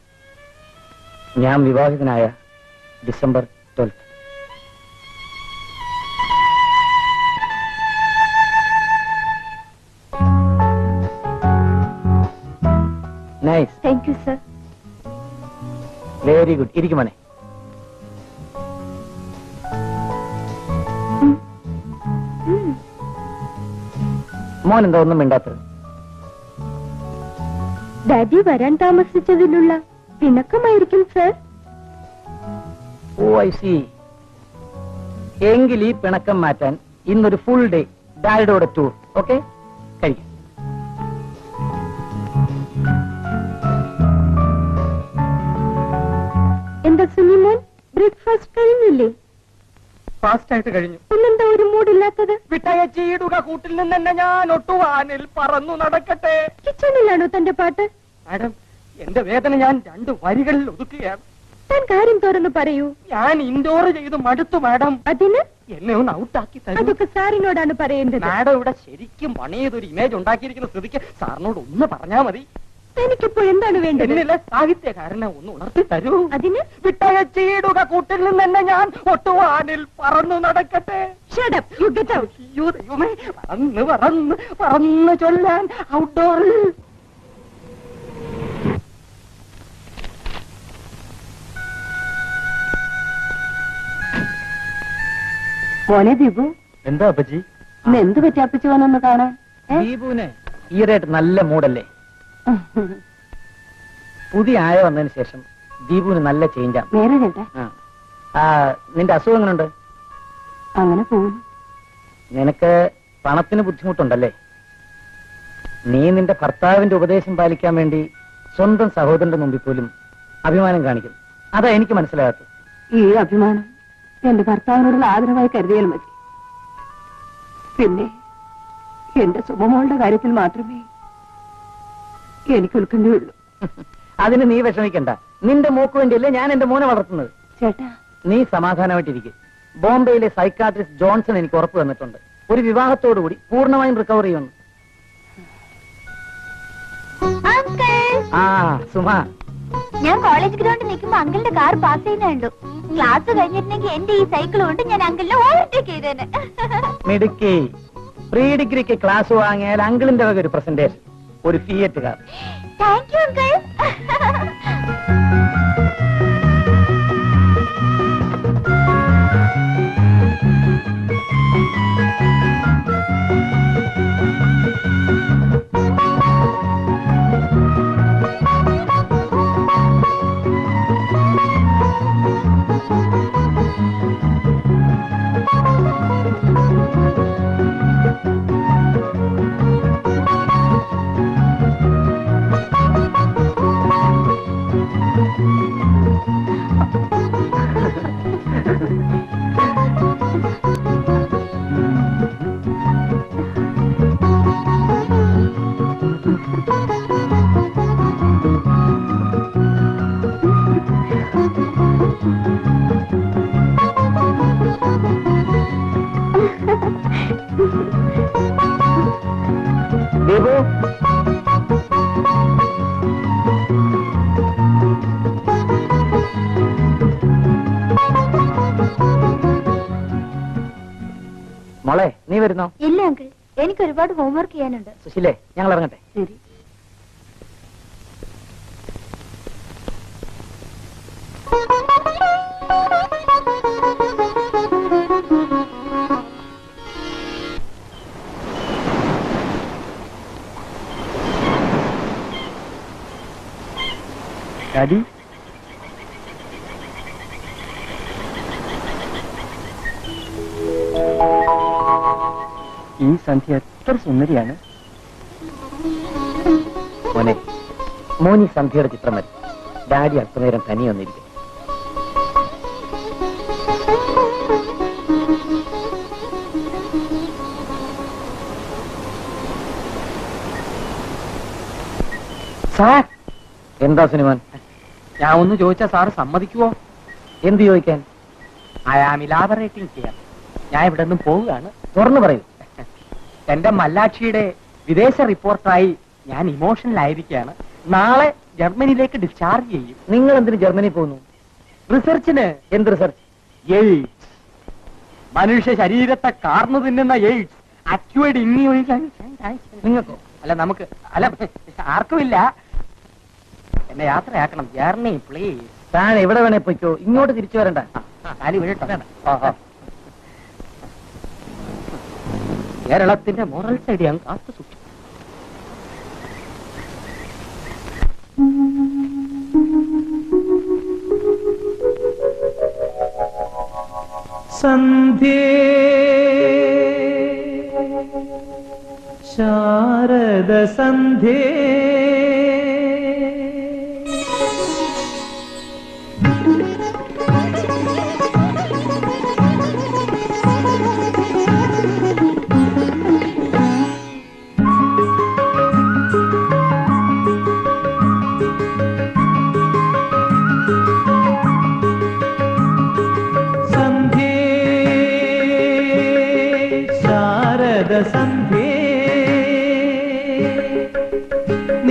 ഞാൻ വിവാഹിതനായ December 12. Nice. Thank you sir. Very good. ഇരിക്കും മോനെ. മോൻ എന്താ ഒന്നും മിണ്ടാത്തത്? ഡാഡി വരാൻ താമസിച്ചതിലുള്ള പിണക്കമായിരിക്കും സർ. Oh I see. എങ്കിൽ ഈ പിണക്കം മാറ്റാൻ ഇന്നൊരു ഫുൾ ഡേ ഡാഡിയുടെ ടൂർ. ഓക്കെ, കഴിക്കാം. എന്താ സുനിമോൻ, ബ്രേക്ക്ഫാസ്റ്റ് കഴിഞ്ഞില്ലേ? ഫാസ്റ്റ് ആയിട്ട് കഴിഞ്ഞു. പിന്നെന്താ ഒരു മൂഡില്ലാത്തത്? വിട്ടയച്ചിടുക കൂട്ടിൽ നിന്ന് തന്നെ ഞാൻ ഒട്ടുവാനിൽ പറന്നു നടക്കട്ടെ. കിച്ചണിലാണോ തന്റെ പാട്ട്? മാഡം, എന്റെ വേദന ഞാൻ 2 വരികളിൽ ഒതുക്കുകയാണ്. താൻ കാര്യം തുറന്ന് പറയൂ. ഞാൻ ഇൻഡോർ ചെയ്ത് മടുത്തു മാഡം. അതിന് എന്നെ ഒന്ന് ഔട്ടാക്കി തരൂ. അതൊക്കെ സാറിനോടാണ് പറയേണ്ടത്. മാഡം ഇവിടെ ശരിക്കും പണി ചെയ്തൊരു ഇമേജ് ഉണ്ടാക്കിയിരിക്കുന്ന സ്ഥിതിക്ക് സാറിനോട് ഒന്ന് പറഞ്ഞാ മതി. എനിക്കിപ്പോ എന്താണ് വേണ്ടത്? എന്നിലെ സാഹിത്യകാരനെ ഒന്ന് ഉണർത്തി തരൂ. അതിന് വിട്ടയച്ചിടുക കൂട്ടിൽ നിന്ന് തന്നെ ഞാൻ ഒട്ടുവാനിൽ പറന്നു നടക്കട്ടെ. Shut up, you get out. അയ്യോ ദൈവമേ, പറന്ന് പറന്ന് പറന്ന് ചൊല്ലാൻ ഔട്ട്ഡോറിൽ. മോനെ ദീപു, എന്താ അപ്പച്ചി? ഇന്ന് എന്ത് പറ്റി അപ്പച്ചി വന്നൊന്ന് കാണാൻ? ദീപുവിന് ഈയിടെയായിട്ട് നല്ല മൂഡല്ലേ? പുതിയ ആയ വന്നതിന് ശേഷം ദീപുവിന് നല്ല ചേഞ്ചാണ്. നേരെ ചേട്ടാ, നിന്റെ അസുഖം എങ്ങനെയുണ്ട്? അങ്ങനെ പോകും. നിനക്ക് പണത്തിന് ബുദ്ധിമുട്ടുണ്ടല്ലേ? നീ നിന്റെ ഭർത്താവിന്റെ ഉപദേശം പാലിക്കാൻ വേണ്ടി സ്വന്തം സഹോദരന്റെ മുമ്പിൽ പോലും അഭിമാനം കാണിക്കുന്നു. അതാ എനിക്ക് മനസ്സിലാകാത്തത്. ഈ അഭിമാനം എന്റെ ഭർത്താവിനോടുള്ള ആദരവായി കരുതിയാൽ മതി. പിന്നെ എന്റെ സുമമോളുടെ കാര്യത്തിൽ മാത്രമേ എനിക്ക് ഉത്കണ്ഠയുള്ളൂ. അതിന് നീ വിഷമിക്കണ്ട. നിന്റെ മോക്ക് വേണ്ടിയല്ലേ ഞാൻ എന്റെ മോനെ വളർത്തുന്നത്. ചേട്ടാ, നീ സമാധാനമായിട്ടിരിക്കും. ബോംബെയിലെ സൈക്കാട്രിസ്റ്റ് ജോൺസൺ എനിക്ക് ഉറപ്പ് തന്നിട്ടുണ്ട്, ഒരു വിവാഹത്തോടുകൂടി പൂർണ്ണമായും റിക്കവർ ചെയ്യുന്നു. ആ സുമ, ഞാൻ കോളേജ് ഗ്രൗണ്ടിൽ നിൽക്കുമ്പോ അങ്കിളിന്റെ കാർ പാസ് ചെയ്യുന്ന കണ്ടു. ക്ലാസ് കഴിഞ്ഞിരുന്നെങ്കിൽ എന്റെ ഈ സൈക്കിൾ കൊണ്ട് ഞാൻ അങ്കിളിനെ ഓവർടേക്ക് ചെയ്തേനെ. മിടുക്കി. പ്രീ ഡിഗ്രിക്ക് ക്ലാസ് വാങ്ങിയാൽ അങ്കിളിന്റെ വക ഒരു പ്രസന്റേഷൻ, ഒരു Fiat car. Thank you uncle. Deepu, മോളെ നീ വരുന്നോ? ഇല്ല അങ്കിൾ, എനിക്ക് ഒരുപാട് ഹോംവർക്ക് ചെയ്യാനുണ്ട്. സുശീലേ, ഞങ്ങൾ ഇറങ്ങട്ടെ. ശരി. ഡാഡി, ഈ സന്ധ്യ എത്ര സുന്ദരിയാണ്. മോനെ, മോനി സന്ധ്യയുടെ ചിത്രം വരും. ഡാഡി അല്പനേരം തനിയെ വന്നിരിക്കും. സാർ, എന്താ സിനിമൻ? ഞാൻ ഒന്ന് ചോദിച്ചാ സാറ് സമ്മതിക്കുവോ? എന്ത് ചോദിക്കാൻ? I am elaborating here. ഞാൻ ഇവിടെ നിന്നും പോവുകയാണ്. തുറന്നു പറയൂ. എന്റെ മല്ലാക്ഷിയുടെ വിദേശ റിപ്പോർട്ടറായി ഞാൻ ഇമോഷണൽ ആയിരിക്കുകയാണ്. നാളെ ജർമ്മനിയിലേക്ക് ഡിസ്ചാർജ് ചെയ്യും. നിങ്ങൾ എന്തിന് ജർമ്മനി പോകുന്നു? റിസർച്ചിന്. എന്ത് റിസർച്ച്? എയ്ഡ്സ്. മനുഷ്യ ശരീരത്തെ കാർന്നു തിന്നുന്ന എയ്ഡ്സ് അക്യൂർഡ് നിങ്ങൾക്കോ? അല്ല, നമുക്ക് അല്ല, ആർക്കുമില്ല. എന്നെ യാത്രയാക്കണം. Germany please. താൻ എവിടെ വേണേ പോയിക്കോ, ഇങ്ങോട്ട് തിരിച്ചു വരണ്ട. കാലി വീഴട്ടോ. കേരളത്തിന്റെ മോറൽ സൈഡ് ഞാൻ കാത്തു സൂക്ഷിക്കും. സന്ധ്യേ ശാരദ സന്ധ്യേ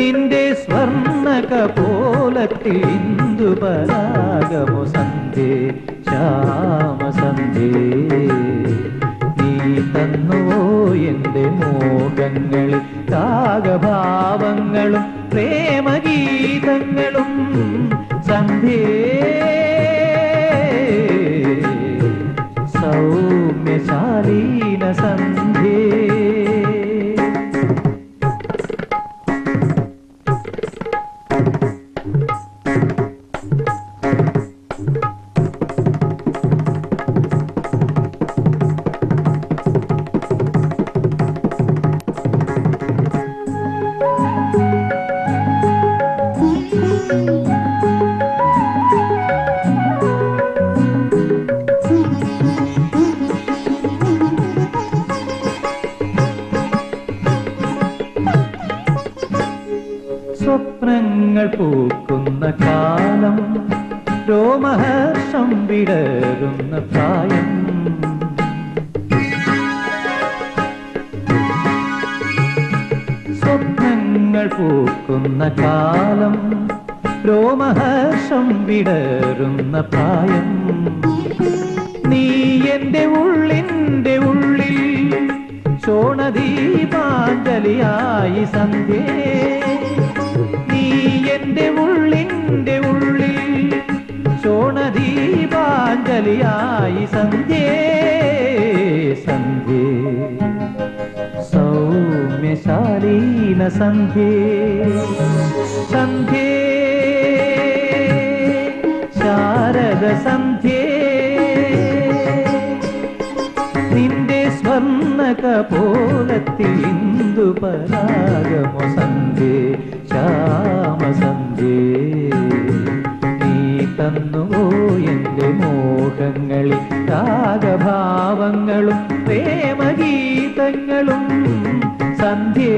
നിന്റെ സ്വർണ്ണ കപോലത്തിൽ ഇന്ദുപരാഗമോ സന്ധ്യേ ശ്യാമസന്ധ്യേ നീ തന്നുവോ എന്റെ മോഹങ്ങളിൽ രാഗഭാവങ്ങളും പ്രേമഗീതങ്ങളും സന്ധ്യേ സൗമ്യശാലീന സന്ധ്യേ സ്വപ്നങ്ങൾ പൂക്കുന്ന കാലം രോമഹർഷം വിടരുന്ന പ്രായം സ്വപ്നങ്ങൾ പൂക്കുന്ന കാലം രോമഹർഷം വിടരുന്ന പ്രായം നീ എന്റെ ഉള്ളിന്റെ ഉള്ളിൽ ശോണദീപാഞ്ജലിയായി സന്ധ്യേ നീ എന്റെ ഉള്ളിന്റെ ഉള്ളിൽ ശോണദീപാഞ്ജലിയായി സന്ധ്യേ സന്ധ്യേ സൗമ്യശാലീന സന്ധ്യേ സന്ധ്യേ ശാരദ സന്ധ്യേ നിന്റെ സ്വർണ്ണ കപോലത്തിൽ ഇന്ദുപരാഗമോ സന്ധ്യേ ശ്യാമസന്ധ്യേ നീ തന്നുവോ എന്റെ മോഹങ്ങളിൽ രാഗഭാവങ്ങളും പ്രേമഗീതങ്ങളും സന്ധ്യേ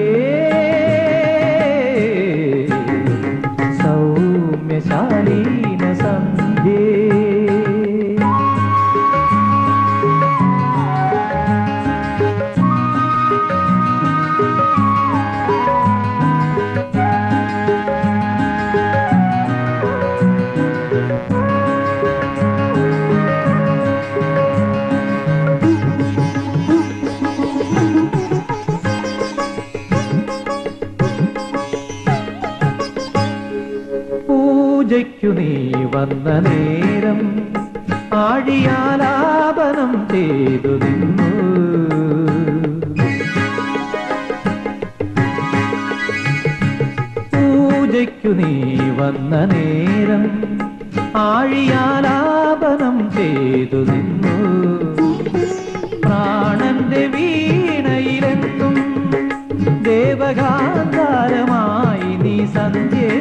സൗമ്യശാലീന സന്ധ്യേ പൂജയ്ക്കു നീ വന്ന നേരം ആഴിയാലാപനം ചെയ്തു നിന്നു പൂജയ്ക്കു നീ വന്ന നേരം ആഴിയാലാപനം ചെയ്തു നിന്നു പ്രാണന്റെ വീണയിലെത്തും ദേവഗാന്ധാരമായി നീ സന്ധ്യേ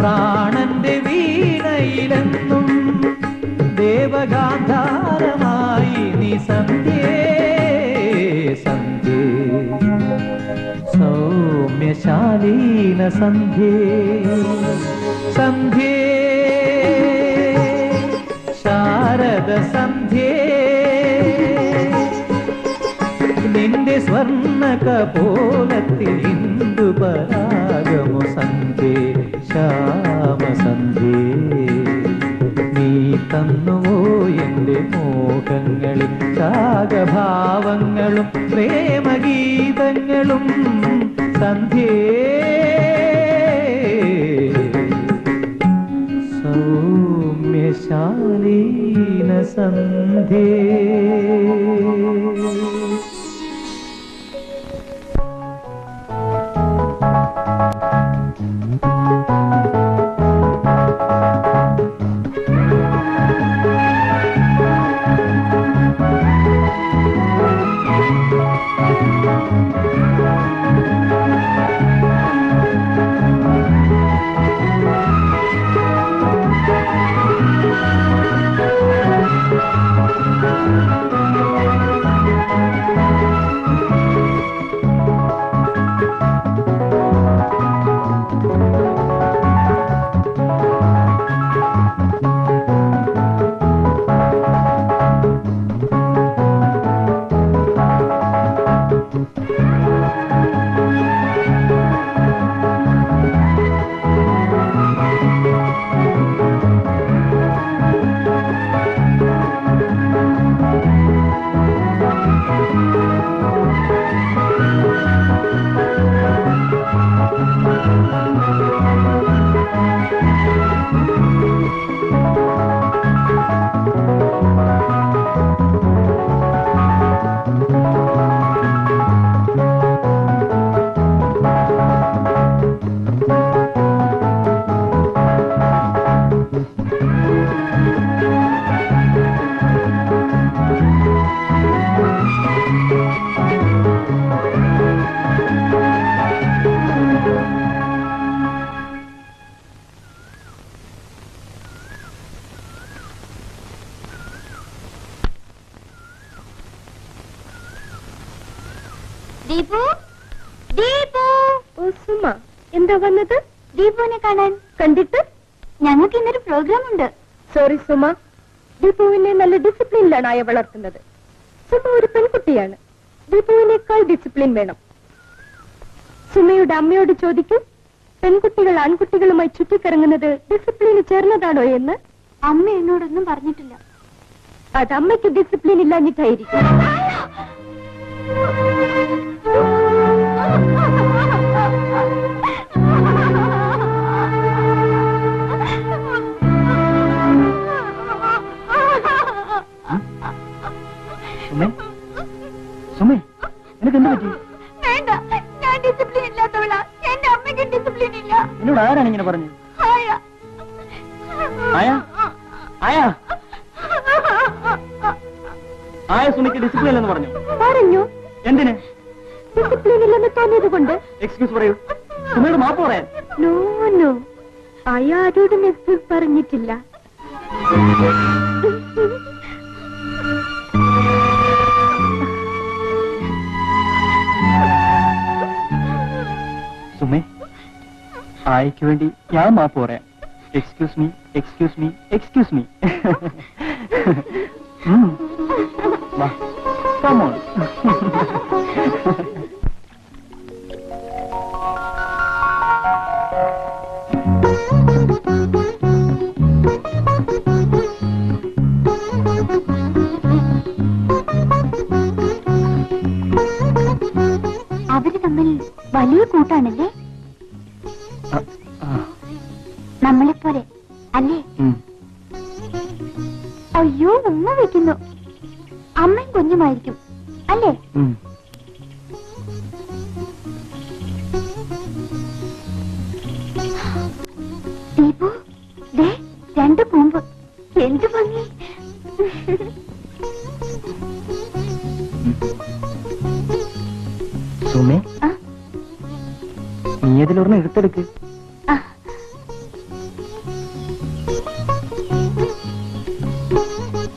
പ്രാണന്റെ വീണയിലെന്നും ദേവഗാന്ധാരമായി നീ സന്ധ്യേ സന്ധ്യേ സൗമ്യശാലീന സന്ധ്യേ സന്ധ്യേ ശാരദ സന്ധ്യേ നിന്റെ സ്വർണ്ണ കപോലത്തിൽ ഇന്ദുപരാഗമോ സന്ധ്യേ ശ്യാമസന്ധ്യേ നീ തന്നുവോ എന്റെ മോഹങ്ങളിൽ രാഗഭാവങ്ങളും പ്രേമഗീതങ്ങളും സന്ധ്യേ സൗമ്യശാലീന സന്ധ്യേ ദീപു, ദീപു. ഓ സുമ, എന്താ വന്നത്? ദീപുവിനെ കാണാൻ. കണ്ടിട്ട്? ഞങ്ങൾക്ക് ഇന്നൊരു പ്രോഗ്രാം ഉണ്ട്. സോറി സുമ, ദീപുവിനെ നല്ല ഡിസിപ്ലിനിലാണ് ആയ വളർത്തുന്നത്. സുമ ഒരു പെൺകുട്ടിയാണ്. ദീപുവിനേക്കാൾ ഡിസിപ്ലിൻ വേണം. സുമയുടെ അമ്മയോട് ചോദിക്കൂ, പെൺകുട്ടികൾ ആൺകുട്ടികളുമായി ചുറ്റിക്കറങ്ങുന്നത് ഡിസിപ്ലിന് ചേർന്നതാണോ എന്ന്. അമ്മ എന്നോടൊന്നും പറഞ്ഞിട്ടില്ല. അത് അമ്മയ്ക്ക് ഡിസിപ്ലിൻ ഇല്ലാഞ്ഞിട്ടായിരിക്കും. സുമേ, നിനക്ക് എന്ത് പറ്റി? വേണ്ട, ഞാൻ ഡിസിപ്ലിൻ ഇല്ലാത്തവളാ. എന്റെ അമ്മയ്ക്ക് ഡിസിപ്ലിൻ ഇല്ല. എന്നോട് ആരാണ് ഇങ്ങനെ പറഞ്ഞത്? ആയ. ആയ? ആയ? ആയ സുമിക്ക് ഡിസിപ്ലിൻ ഇല്ലെന്ന് പറഞ്ഞു. പറഞ്ഞു. എന്തിന്? ഡിസിപ്ലിൻ ഇല്ലെന്ന് തോന്നിയത് കൊണ്ട്. എക്സ്ക്യൂസ് പറയൂ. സുമയോട് മാപ്പ് പറയാൻ. നോ നോ, ആയ ആരോടും എക്സ്ക്യൂസ് പറഞ്ഞിട്ടില്ല. സുമേ, ആയിക്ക് വേണ്ടി ഞാൻ മാപ്പ് പറയാം. Excuse me, excuse me, excuse me. Come on. അവര് തമ്മിൽ വലിയ കൂട്ടാണല്ലേ? നമ്മളെപ്പോലെ അല്ലേ? അയ്യോ, ഉമ്മ വെക്കുന്നു. അമ്മയും കുഞ്ഞുമായിരിക്കും അല്ലേ? ദീപു, ദേ രണ്ട് പൂമ്പ്. എന്ത് ഭംഗി. സുമേ, നീ അതിലൊരെണ്ണം എടുത്തെടുക്ക്.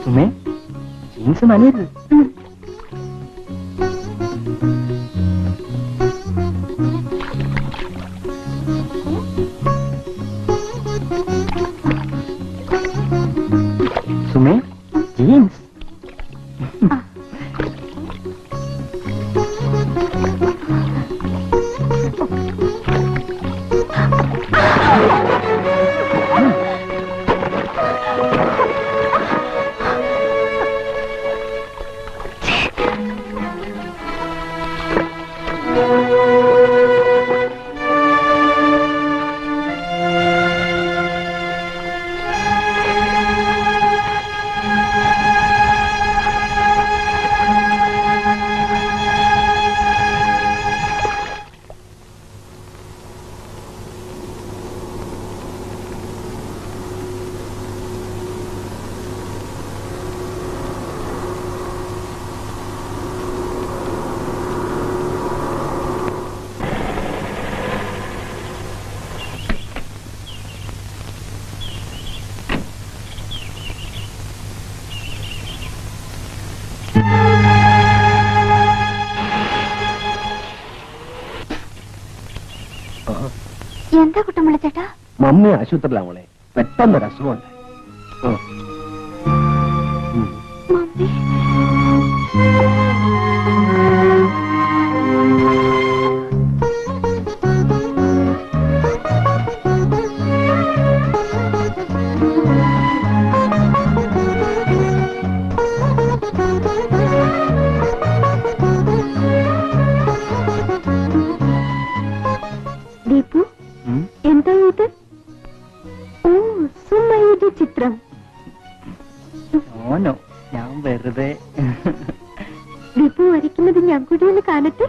സുമേ, ജീൻസ് നനയരുത്. സുമേ, ജീൻസ്. എന്താ കുട്ടമ്പള ചേട്ടാ? മമ്മി ആശുപത്രിയിലാണ് മോളെ. പെട്ടെന്നൊരു അസുഖമുണ്ട്. മമ്മി ദീപു, എന്താ ഇത്? ഓ, സുമയുടെ ചിത്രം. ഓനോ, ഞാൻ വെറുതെ. ദീപു വരയ്ക്കുന്നത് ഞാൻ കൂടി ഒന്ന് കാണട്ടെ.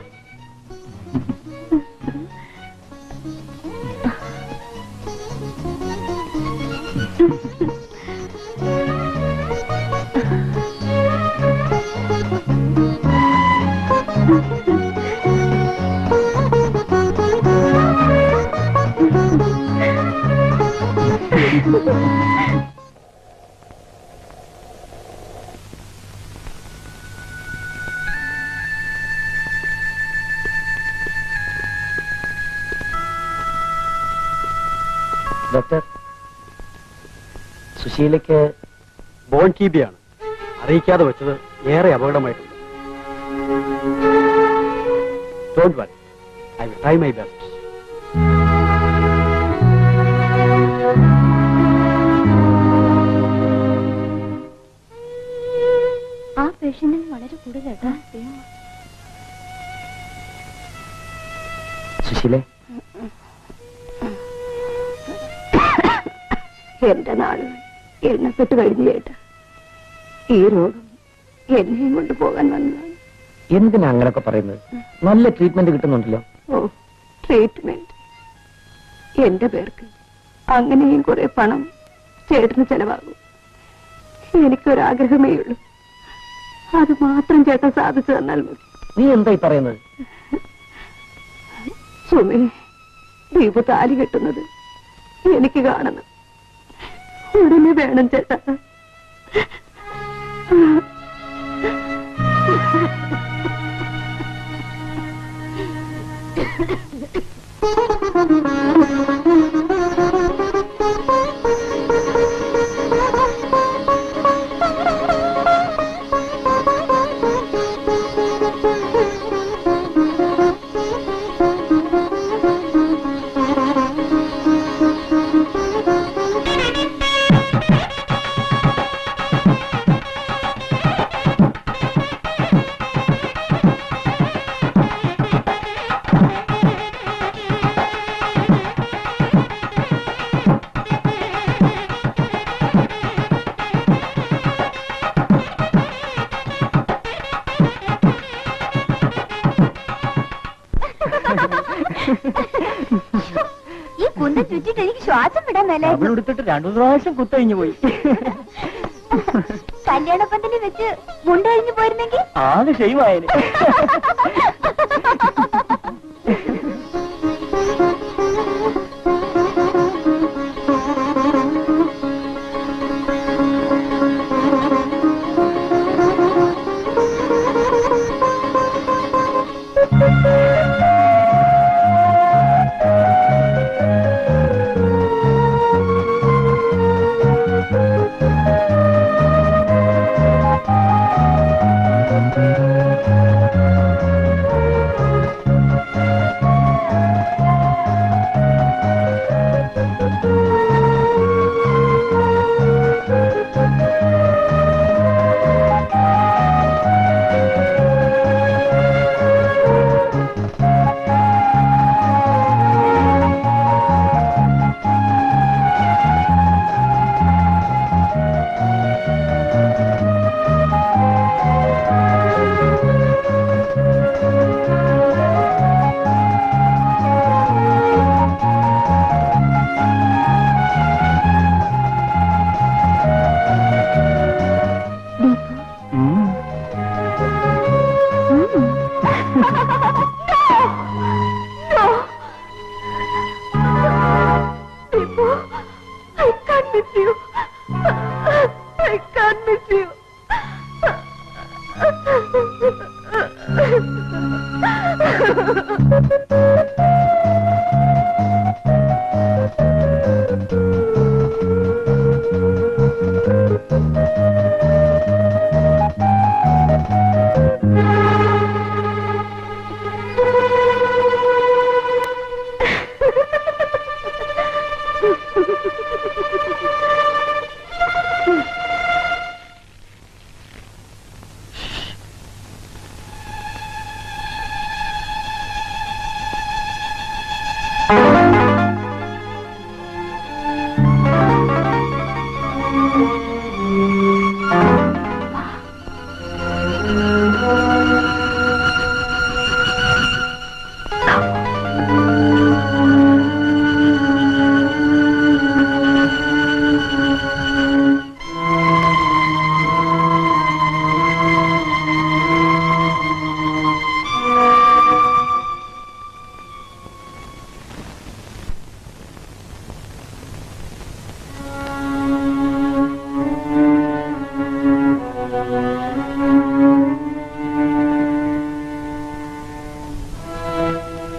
ഡോക്ടർ, സുശീലയ്ക്ക് ബോൺ TB-യാണ്. അറിയിക്കാതെ വെച്ചത് ഏറെ അപകടമായിട്ടുണ്ട്. Don't worry, I will try my best. ആ പേഷ്യന്റിന് വളരെ കൂടുതലാ. സുശീലേ, എന്റെ നാളുകൾ എണ്ണപ്പെട്ട് കഴിഞ്ഞു ചേട്ടാ. ഈ രോഗം എന്നെയും കൊണ്ട് പോകാൻ വന്നതാണ്. എന്തിനാ അങ്ങനൊക്കെ പറയുന്നത്? നല്ല ട്രീറ്റ്മെന്റ് കിട്ടുന്നുണ്ടല്ലോ. ഓ, ട്രീറ്റ്മെന്റ് എന്റെ പേർക്ക് അങ്ങനെയും കുറെ പണം ചേട്ടന് ചെലവാകും. എനിക്കൊരാഗ്രഹമേ ഉള്ളൂ, അത് മാത്രം ചേട്ടൻ സാധിച്ചു തന്നാൽ മതി. നീ എന്തായി പറയുന്നത്? സുമേ, ദീപു താലി കെട്ടുന്നത് എനിക്ക് കാണണം. ഉടനെ വേണം ചേട്ടാ. ഈ കുന്തം ചുറ്റിട്ട് എനിക്ക് ശ്വാസം വിടാൻ മേലായിരുന്നു. എടുത്തിട്ട് 2 പ്രാവശ്യം കുത്തഴിഞ്ഞു പോയി. കല്യാണപ്പന്തലിൽ വെച്ച് മുണ്ട് കഴിഞ്ഞു പോയിരുന്നെങ്കിൽ ആകെ ഷെയ്വായന്.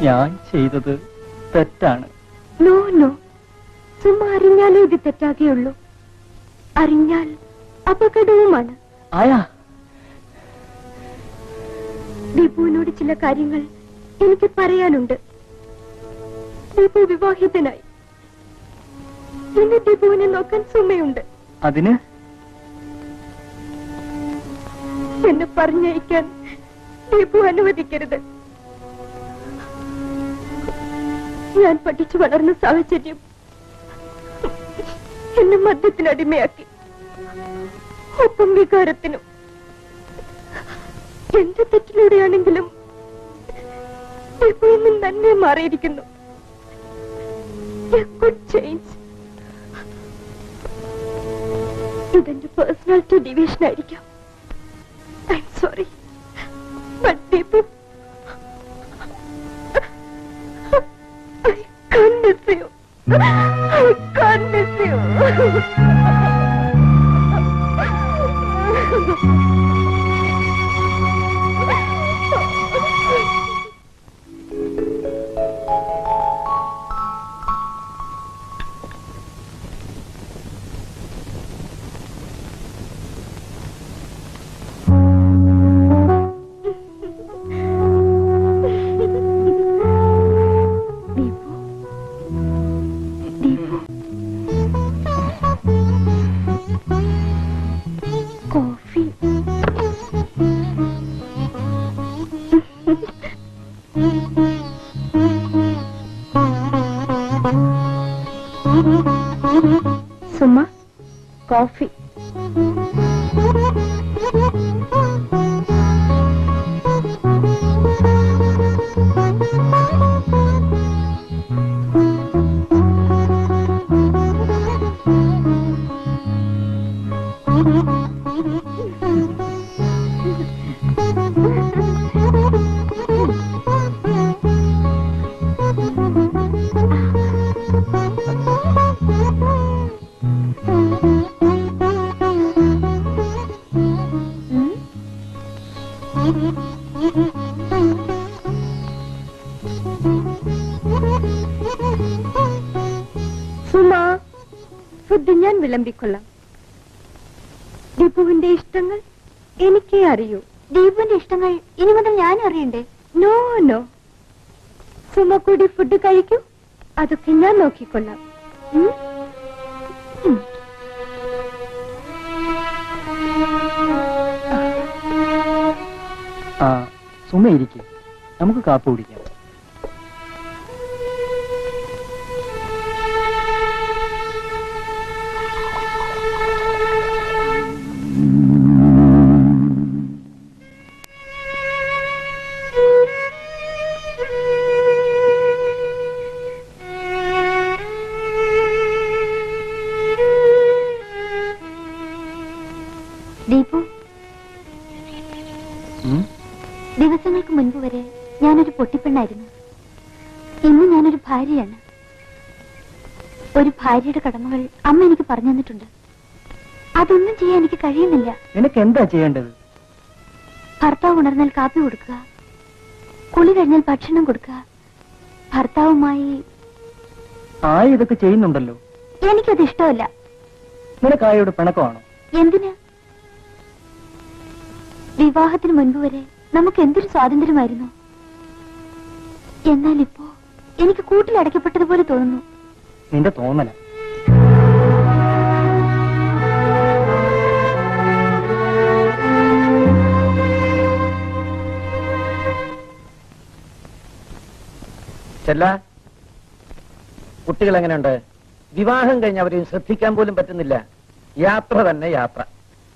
ഞാൻ ചെയ്തത് തെറ്റാണ്. നോ നോ, സുമ അറിഞ്ഞാലേ ഇത് തെറ്റാകുകയുള്ളൂ. അറിഞ്ഞാൽ അപകടവുമാണ്. ആയാ ദീപുവിനോട് ചില കാര്യങ്ങൾ എനിക്ക് പറയാനുണ്ട്. ദീപു വിവാഹിതനായി. ഇന്ന് ദീപുവിനെ നോക്കാൻ സുമയുണ്ട്. അതിന് എന്നെ പറഞ്ഞയക്കാൻ ദീപു അനുവദിക്കരുത്. ഞാൻ പഠിച്ചു വളർന്ന സാഹചര്യം എന്നെ മദ്യത്തിനടിമയാക്കി. ഒപ്പം വികാരത്തിനും. എന്റെ തെറ്റിലൂടെയാണെങ്കിലും ദീപു ഇന്ന് നന്നെ മാറിയിരിക്കുന്നു. ഇതെന്റെ പേഴ്സണാലിറ്റി ഡിവിഷൻ ആയിരിക്കാം. I am sorry. But Deepu, I can't miss you. I can't miss you. Suma, coffee. Suma, food ഞാൻ വിളമ്പിക്കൊള്ളാം. ദീപുവിന്റെ ഇഷ്ടങ്ങൾ എനിക്കേ അറിയൂ. ദീപുവിന്റെ ഇഷ്ടങ്ങൾ ഇനി മുതൽ ഞാൻ അറിയണ്ടേ? നോ നോ, സുമ കൂടി ഫുഡ് കഴിക്കൂ. അതൊക്കെ ഞാൻ നോക്കിക്കൊള്ളാം. സുമ ഇരിക്കും, നമുക്ക് കാപ്പ് കുടിക്കാം. ദീപു, ദിവസങ്ങൾക്ക് മുൻപ് വരെ ഞാനൊരു പൊട്ടിപ്പെണ്ണായിരുന്നു. ഇന്ന് ഞാനൊരു ഭാര്യയാണ്. ഒരു ഭാര്യയുടെ കടമകൾ അമ്മ എനിക്ക് പറഞ്ഞു തന്നിട്ടുണ്ട്. അതൊന്നും ചെയ്യാൻ എനിക്ക് കഴിയുന്നില്ല. നിനക്ക് എന്താ ചെയ്യേണ്ടത്? ഭർത്താവ് ഉണർന്നാൽ കാപ്പി കൊടുക്കുക, കുളി കഴിഞ്ഞാൽ ഭക്ഷണം കൊടുക്കുക, ഭർത്താവുമായി. ഇതൊക്കെ ചെയ്യുന്നുണ്ടല്ലോ. എനിക്കത് ഇഷ്ടമല്ല. നിനക്ക് ആയോട് പിണക്കമാണോ? എന്തിന്? വിവാഹത്തിന് മുൻപ് വരെ നമുക്ക് എന്തൊരു സ്വാതന്ത്ര്യമായിരുന്നു. എന്നാൽ ഇപ്പോ എനിക്ക് കൂട്ടിലടക്കപ്പെട്ടതുപോലെ തോന്നുന്നു. നിന്റെ തോന്നല. ചെല്ല, കുട്ടികൾ എങ്ങനെയുണ്ട്? വിവാഹം കഴിഞ്ഞ് അവരെ ശ്രദ്ധിക്കാൻ പോലും പറ്റുന്നില്ല. യാത്ര തന്നെ യാത്ര.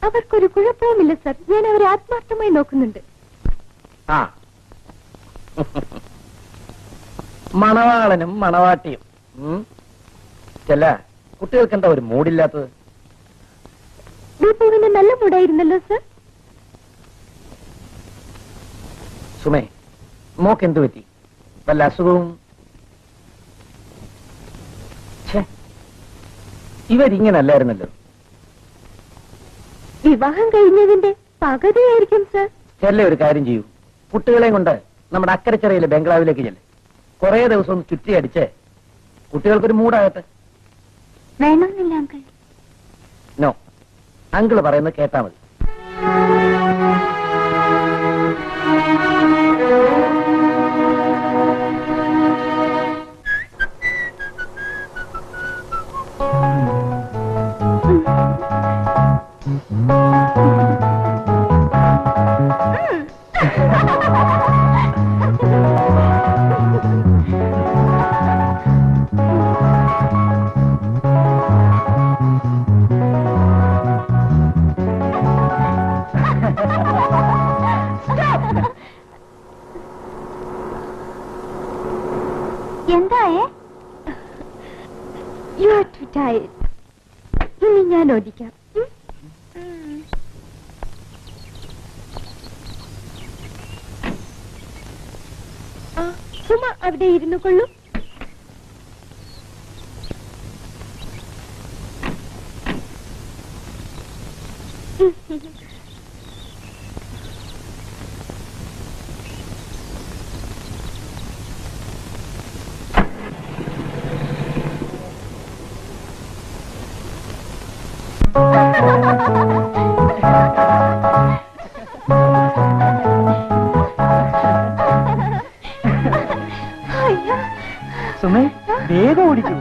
അവർക്കൊരു കുഴപ്പവുമില്ല സർ. ഞാൻ അവരെ ആത്മാർത്ഥമായി നോക്കുന്നുണ്ട്. ആ, മണവാളനും മണവാട്ടിയും. ചെല്ല, കുട്ടികൾക്ക് എന്താ ഒരു മൂടില്ലാത്തത്? ദീപുവിന് നല്ല മൂടായിരുന്നല്ലോ സർ. സുമേ, മോക്ക് എന്തു പറ്റി? വല്ല അസുഖവും? ഇവരിങ്ങനല്ലായിരുന്നല്ലോ. വിവാഹം കഴിഞ്ഞതിന്റെ പകുതിയായിരിക്കും സർ. ചെല്ല, ഒരു കാര്യം ചെയ്യൂ. കുട്ടികളെയും കൊണ്ട് നമ്മുടെ അക്കരച്ചിറയിലെ ബംഗ്ലാവിലേക്ക് ചെല്ല്. കുറേ ദിവസം ഒന്ന് ചുറ്റി അടിച്ച് കുട്ടികൾക്കൊരു മൂടാകട്ടെ. വേണമെന്നില്ല അങ്കിൾ. നോ, അങ്കിള് പറയുന്നത് കേട്ടാ മതി. എന്തായേ? You are too tired. ഇനി ഞാൻ ഓടിക്കാം. സുമ അവിടെ ഇരുന്നു കൊള്ളൂ. സുമേ, വേഗം ഓടിക്കൂ.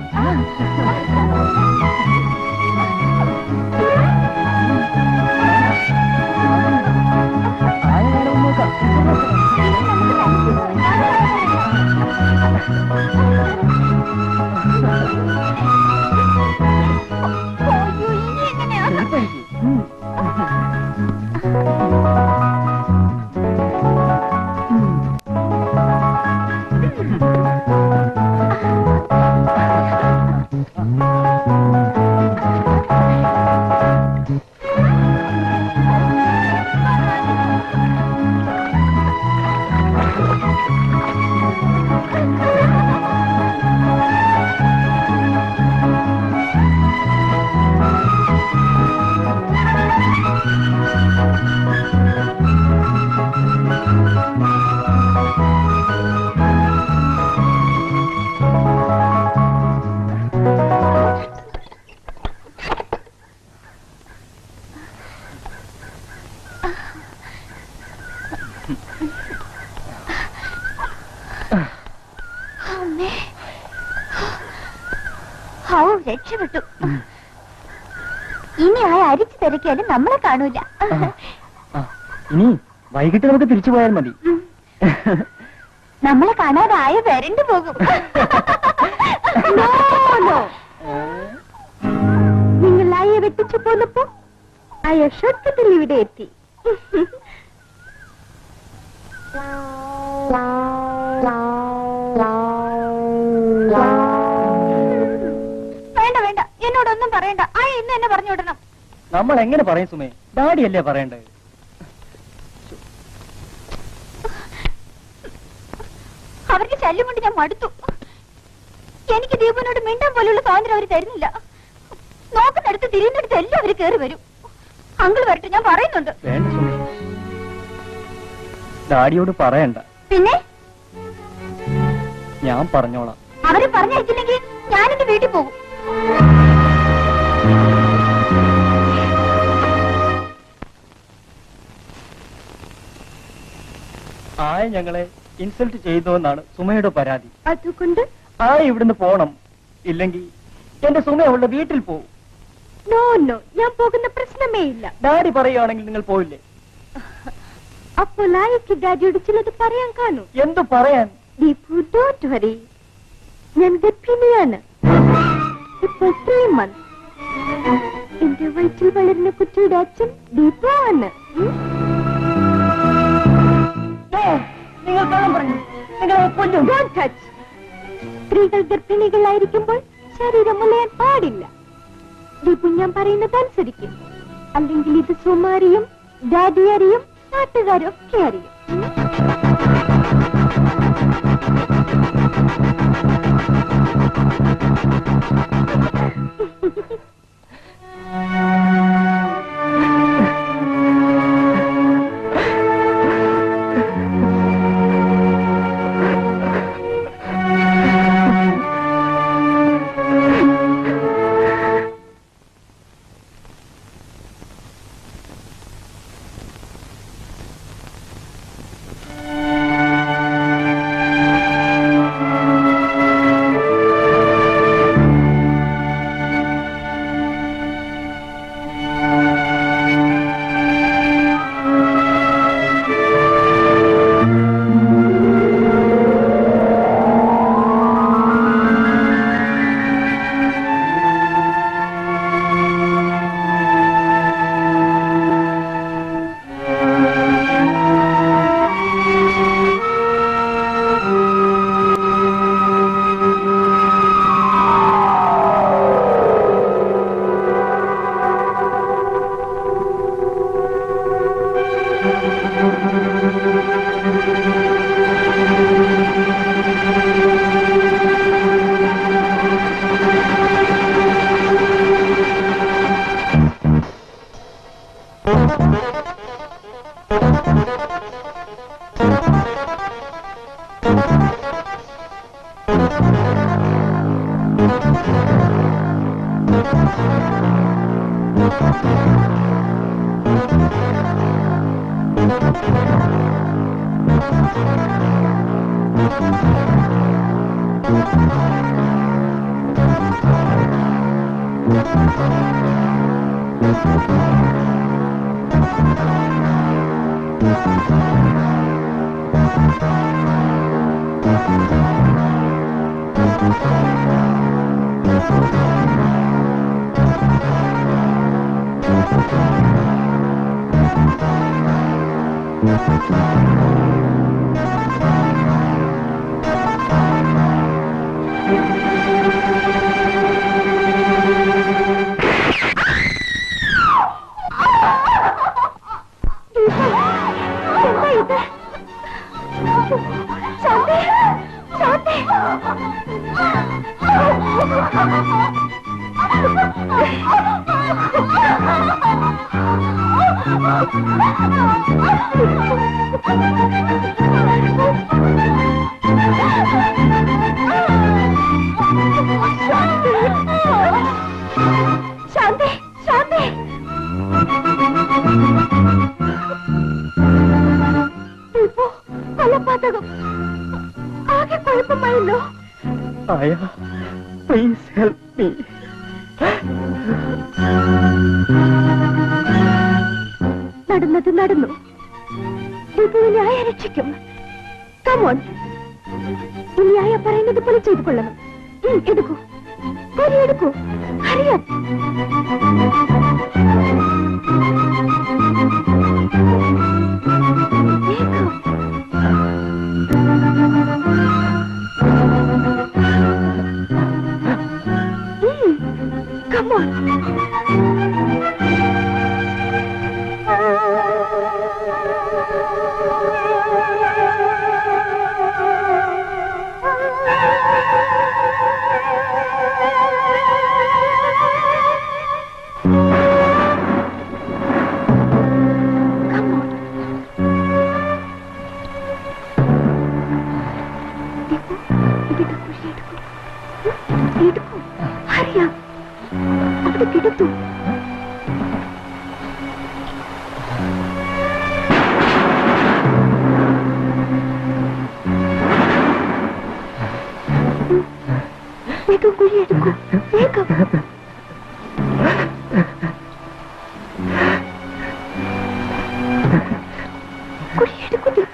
രക്ഷപ്പെട്ടു. ഇനി ആ അരിച്ചു തിരക്കിയാലും നമ്മളെ കാണൂല. ഇനി വൈകിട്ട് നമുക്ക് തിരിച്ചു പോയാൽ മതി. നമ്മളെ കാണാതായ വരണ്ടു പോകും. നിങ്ങൾ ആയെ വെട്ടിച്ചു പോന്നപ്പോ ആയ ഷോർട്ട്കട്ടിൽ ഇവിടെ എത്തി. വേണ്ട വേണ്ട, എന്നോടൊന്നും പറയണ്ട. ആയ ഇന്ന് എന്നെ പറഞ്ഞു വിടണം. നമ്മൾ എങ്ങനെ പറയും സുമേ? ഡാഡിയല്ലേ പറയണ്ടത്. അവർക്ക് ശല്യം കൊണ്ട് ഞാൻ മടുത്തു. എനിക്ക് ദീപനോട് മിണ്ടാൻ പോലുള്ള സ്വാതന്ത്ര്യം അവർ തരുന്നില്ല. നോക്കുന്നിടത്ത് തിരിയുന്നിടത്ത് എല്ലാം അവർ കയറി വരും. അങ്കിൾ വരട്ടെ, ഞാൻ പറയുന്നുണ്ട്. വേണ്ട സുമേ, ഡാഡിയോട് പറയണ്ട. പിന്നെ ഞാൻ പറഞ്ഞോളാം. അവര് പറഞ്ഞയച്ചില്ലെങ്കിൽ ഞാനെന്റെ വീട്ടിൽ പോകും. ആയ ഞങ്ങളെ ഇൻസൾട്ട് ചെയ്തു എന്നാണ് സുമയുടെ പരാതി. അതുകൊണ്ട് ആയ ഇവിടുന്ന് പോണം, ഇല്ലെങ്കിൽ എന്റെ സുമ അവളുടെ വീട്ടിൽ പോകും. നോ നോ, ഞാൻ പോകുന്ന പ്രശ്നമേ ഇല്ല. ഡാഡി പറയുകയാണെങ്കിൽ നിങ്ങൾ പോയില്ലേ? അപ്പോൾ ആയക്ക് ഡാഡിയോട് ചിലത് പറയാൻ കാണും. എന്തു പറയാൻ? ദീപു, ഡോണ്ട് വറി, ഞാൻ ഗർഭിണിയാണ്. ഇപ്പോൾ 3 months. എന്റെ വയറ്റിൽ വളരുന്ന കുട്ടിയുടെ അച്ഛൻ ദീപു ആണ്. നിങ്ങൾ കള്ളം പറഞ്ഞു. നിങ്ങളെ കൊല്ലും. Don't touch. സ്ത്രീകൾ ഗർഭിണികളായിരിക്കുമ്പോൾ ശരീരം മുലയാൻ പാടില്ല. ദീപു ഞാൻ പറയുന്നത് അനുസരിക്കും, അല്ലെങ്കിൽ ഇത് സുമാരിയും ഡാഡി അറിയും, നാട്ടുകാരും ഒക്കെ അറിയും. Aya, please help me. നടന്നത് നടന്നു. ദീപുവിനെ ആയ രക്ഷിക്കും. കമോൺ, ഇനി ആയ പറയുന്നത് പോലെ ചെയ്തു കൊള്ളണം. എടുക്കൂ, എടുക്കൂ, അറിയാം. Come on. കിടത്തു. വേഗം കുഴിയെടുക്കൂ, വേഗം. കുഴിയെടുക്കൂ.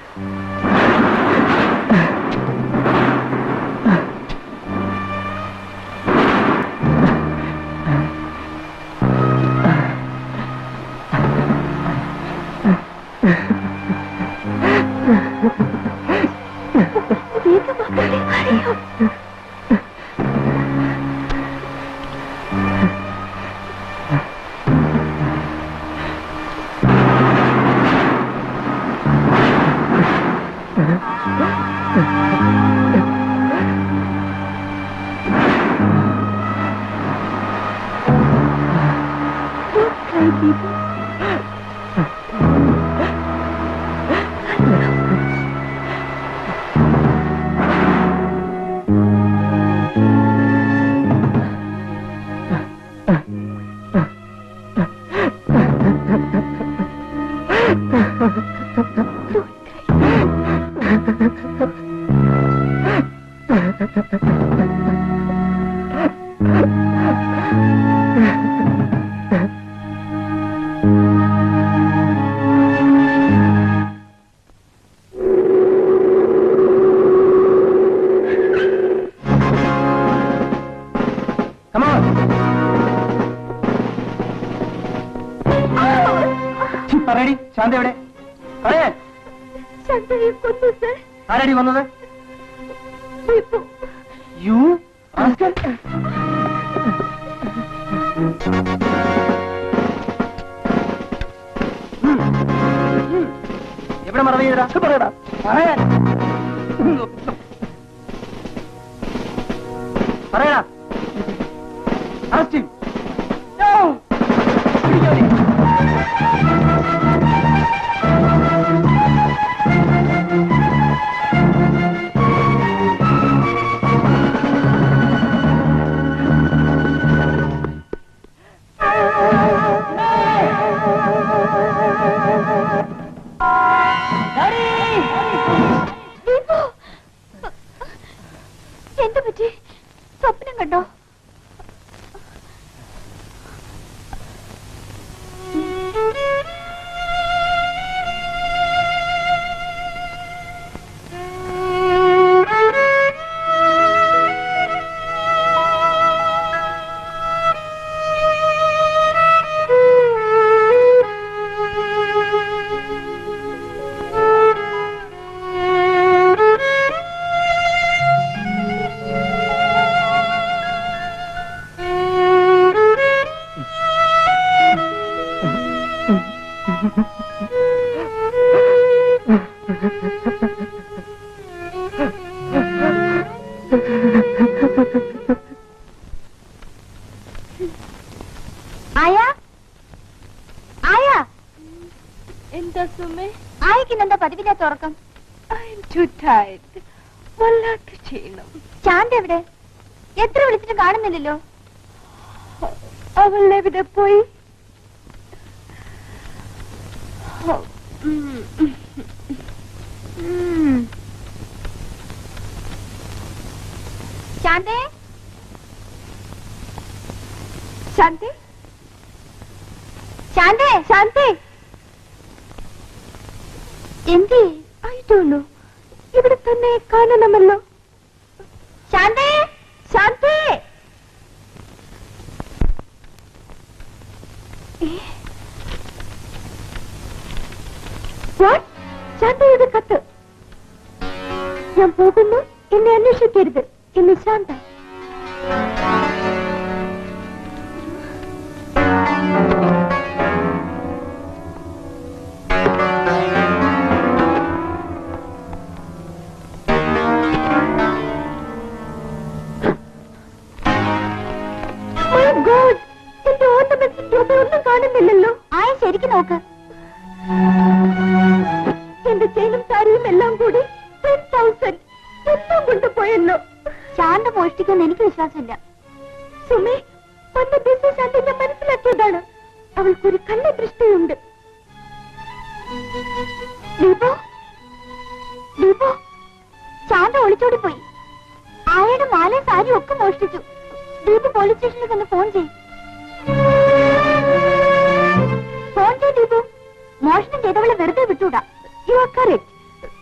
പറയടി, ശാന്ത എവിടെ? പറയാൻ ആരടി വന്നത്? യു എവിടെ മറവ് ചെയ്തടാ? പറയടാ, പറയാൻ പറയടാ. അറസ്റ്റ് എന്ത് പറ്റി? സ്വപ്നം കണ്ടോ? എന്താ സുമേ? ആയിക്കിന്നെന്താ പതിവില്ലാത്ത ഉറക്കം? വല്ലാത്ത ക്ഷീണം. ശാന്ത എവിടെ? എത്ര വിളിച്ചിട്ടും കാണുന്നില്ലല്ലോ. അവൾ എവിടെ പോയി? ശാന്തേ, ശാന്തി, ശാന്തേ, ശാന്തി. എന്തി? I don't know. ഇവിടെ തന്നെ കാണണമല്ലോ. ശാന്തേ, ശാന്തി. ശാന്തയുടെ കത്ത്. ഞാൻ പോകുന്നു, എന്നെ അന്വേഷിക്കരുത് എന്ന് ശാന്ത. എന്റെ ഓർണമെന്റ്സ് ഒന്നും കാണുന്നില്ലല്ലോ. ആയ ശരിക്കും നോക്ക്. എന്റെ ചെയിനും സാരിയും എല്ലാം കൂടി 10,000 എല്ലാം കൊണ്ടുപോയല്ലോ. ശാന്ത മോഷ്ടിക്കുമെന്ന് എനിക്ക് വിശ്വാസമില്ല. സുമേ, വന്ന ബിസിനസ് ആയിട്ട് ഞാൻ മനസ്സിലാക്കിയതാണ്. അവൾക്കൊരു കള്ള ദൃഷ്ടിയുണ്ട്. ദീപു, ദീപു, ശാന്ത ഒളിച്ചോടി പോയി. ആയയുടെ മാല സാരി ഒക്കെ മോഷ്ടിച്ചു. ദീപു പോലീസ് സ്റ്റേഷനിലേക്ക് ഒന്ന് ഫോൺ ചെയ്യും. ഫോൺ ചെയ്യും ദീപു. മോഷണം ചെയ്തവളെ വെറുതെ വിട്ടൂടാ. You are correct.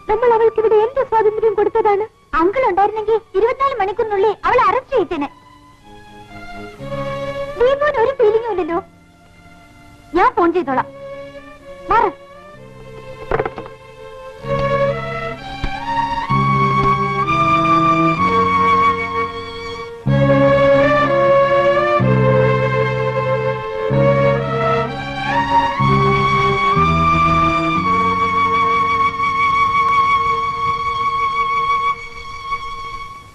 നമ്മൾ അവൾക്ക് ഇവിടെ എന്ത് സ്വാതന്ത്ര്യം കൊടുത്തതാണ്? അങ്കിൾ ഉണ്ടായിരുന്നെങ്കിൽ 24 മണിക്കൂറിനുള്ളിൽ അവളെ അറസ്റ്റ് ചെയ്തേനെ. ദീപുവിന് ഒരു ഫീലിംഗും ഇല്ലല്ലോ. ഞാൻ ഫോൺ ചെയ്തോളാം. മാറ.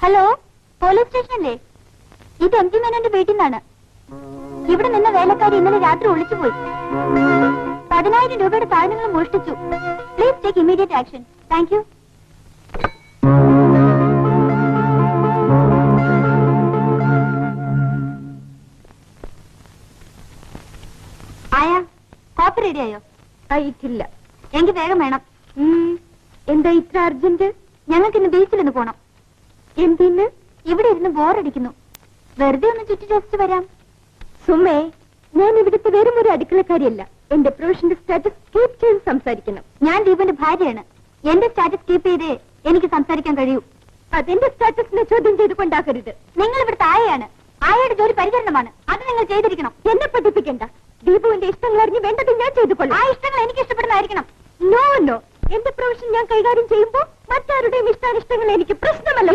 ഹലോ, പോലീസ് സ്റ്റേഷനല്ലേ? ഇത് എം ജി മേനോന്റെ വീട്ടിൽ നിന്നാണ്. ഇവിടെ നിന്ന വേലക്കാരി ഇന്നലെ രാത്രി ഒളിച്ചുപോയി. 10,000 രൂപയുടെ സാധനങ്ങൾ മോഷ്ടിച്ചു. Please take immediate action. Thank you. ആയാ, കോപ്പി റെഡി ആയോ? ആയിട്ടില്ല. എനിക്ക് വേഗം വേണം. എന്താ ഇത്ര അർജന്റ്? ഞങ്ങൾക്ക് ഇന്ന് ബീച്ചിലൊന്ന് പോണം. എന്തിന്? ഇവിടെ ഇരുന്ന് ബോറടിക്കുന്നു. വെറുതെ ഒന്ന് ചുറ്റി ചോദിച്ചു വരാം. സുമേ, ഞാൻ ഇവിടുത്തെ വെറും ഒരു അടുക്കളക്കാരിയല്ല. എന്റെ പ്രൊഫഷന്റെ സ്റ്റാറ്റസ് കീപ്പ് ചെയ്ത് സംസാരിക്കണം. ഞാൻ ദീപന്റെ ഭാര്യയാണ്. എന്റെ സ്റ്റാറ്റസ് കീപ്പ് ചെയ്തേ എനിക്ക് സംസാരിക്കാൻ കഴിയൂ. അതെന്റെ സ്റ്റാറ്റസിനെ ചോദ്യം ചെയ്തുകൊണ്ടാക്കരുത്. നിങ്ങൾ ഇവിടുത്തെ ആയയാണ്. ആയയുടെ ജോലി പരിചരണമാണ്. അത് നിങ്ങൾ ചെയ്തിരിക്കണം. എന്നെ പഠിപ്പിക്കണ്ട. ദീപുവിന്റെ ഇഷ്ടങ്ങൾ അറിഞ്ഞ് വേണ്ടത് ഞാൻ ചെയ്തുകൊള്ളാം. ആ ഇഷ്ടങ്ങൾ എനിക്ക് ഇഷ്ടപ്പെടുന്നതായിരിക്കണം. നോ നോ, എന്റെ പ്രൊഫഷൻ ഞാൻ കൈകാര്യം ചെയ്യുമ്പോൾ മറ്റാരുടെയും ഇഷ്ടാനിഷ്ടങ്ങൾ എനിക്ക് പ്രശ്നമല്ല.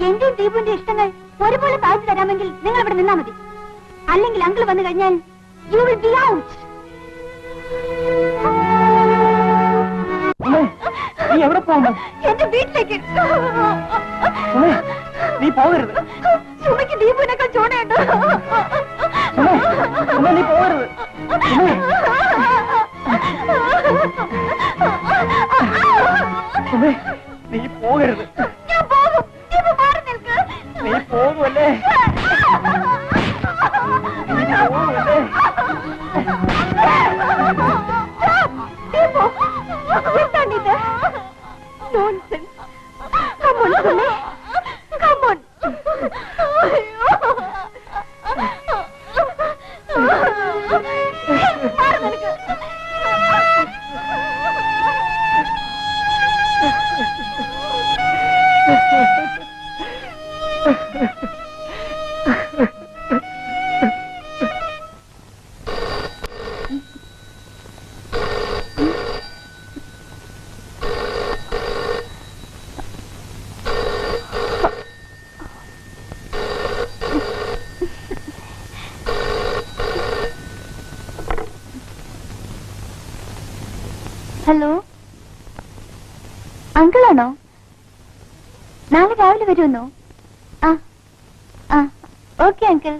എന്റെയും ദീപുവിന്റെ ഇഷ്ടങ്ങൾ ഒരുപോലെ സാധിച്ചു തരാമെങ്കിൽ നിങ്ങൾ ഇവിടെ നിന്നാ മതി. അല്ലെങ്കിൽ അങ്കിൾ വന്നു കഴിഞ്ഞാൽ യു വിൽ ബി ഔട്ട്. നീ എവിടെ പോകണ്ട? എന്റെ വീട്ടിലേക്ക്. നീ പോകരുത്. സുമയ്ക്ക് ദീപുവിനേക്കാൾ ചോണയുണ്ട്. നീ പോകരുത്. നീ പോകരുത്. ഞാൻ പോകും. ദീപു മാറി നിൽക്ക്. നീ പോകുമല്ലേ? ദീപു, എന്താണിത്? Nonsense. Come on, Sumi. Come on. Hello, അങ്കിളാണോ? നാളെ രാവിലെ വരുമെന്നോ? ആ ആ, ഓക്കെ അങ്കിൾ.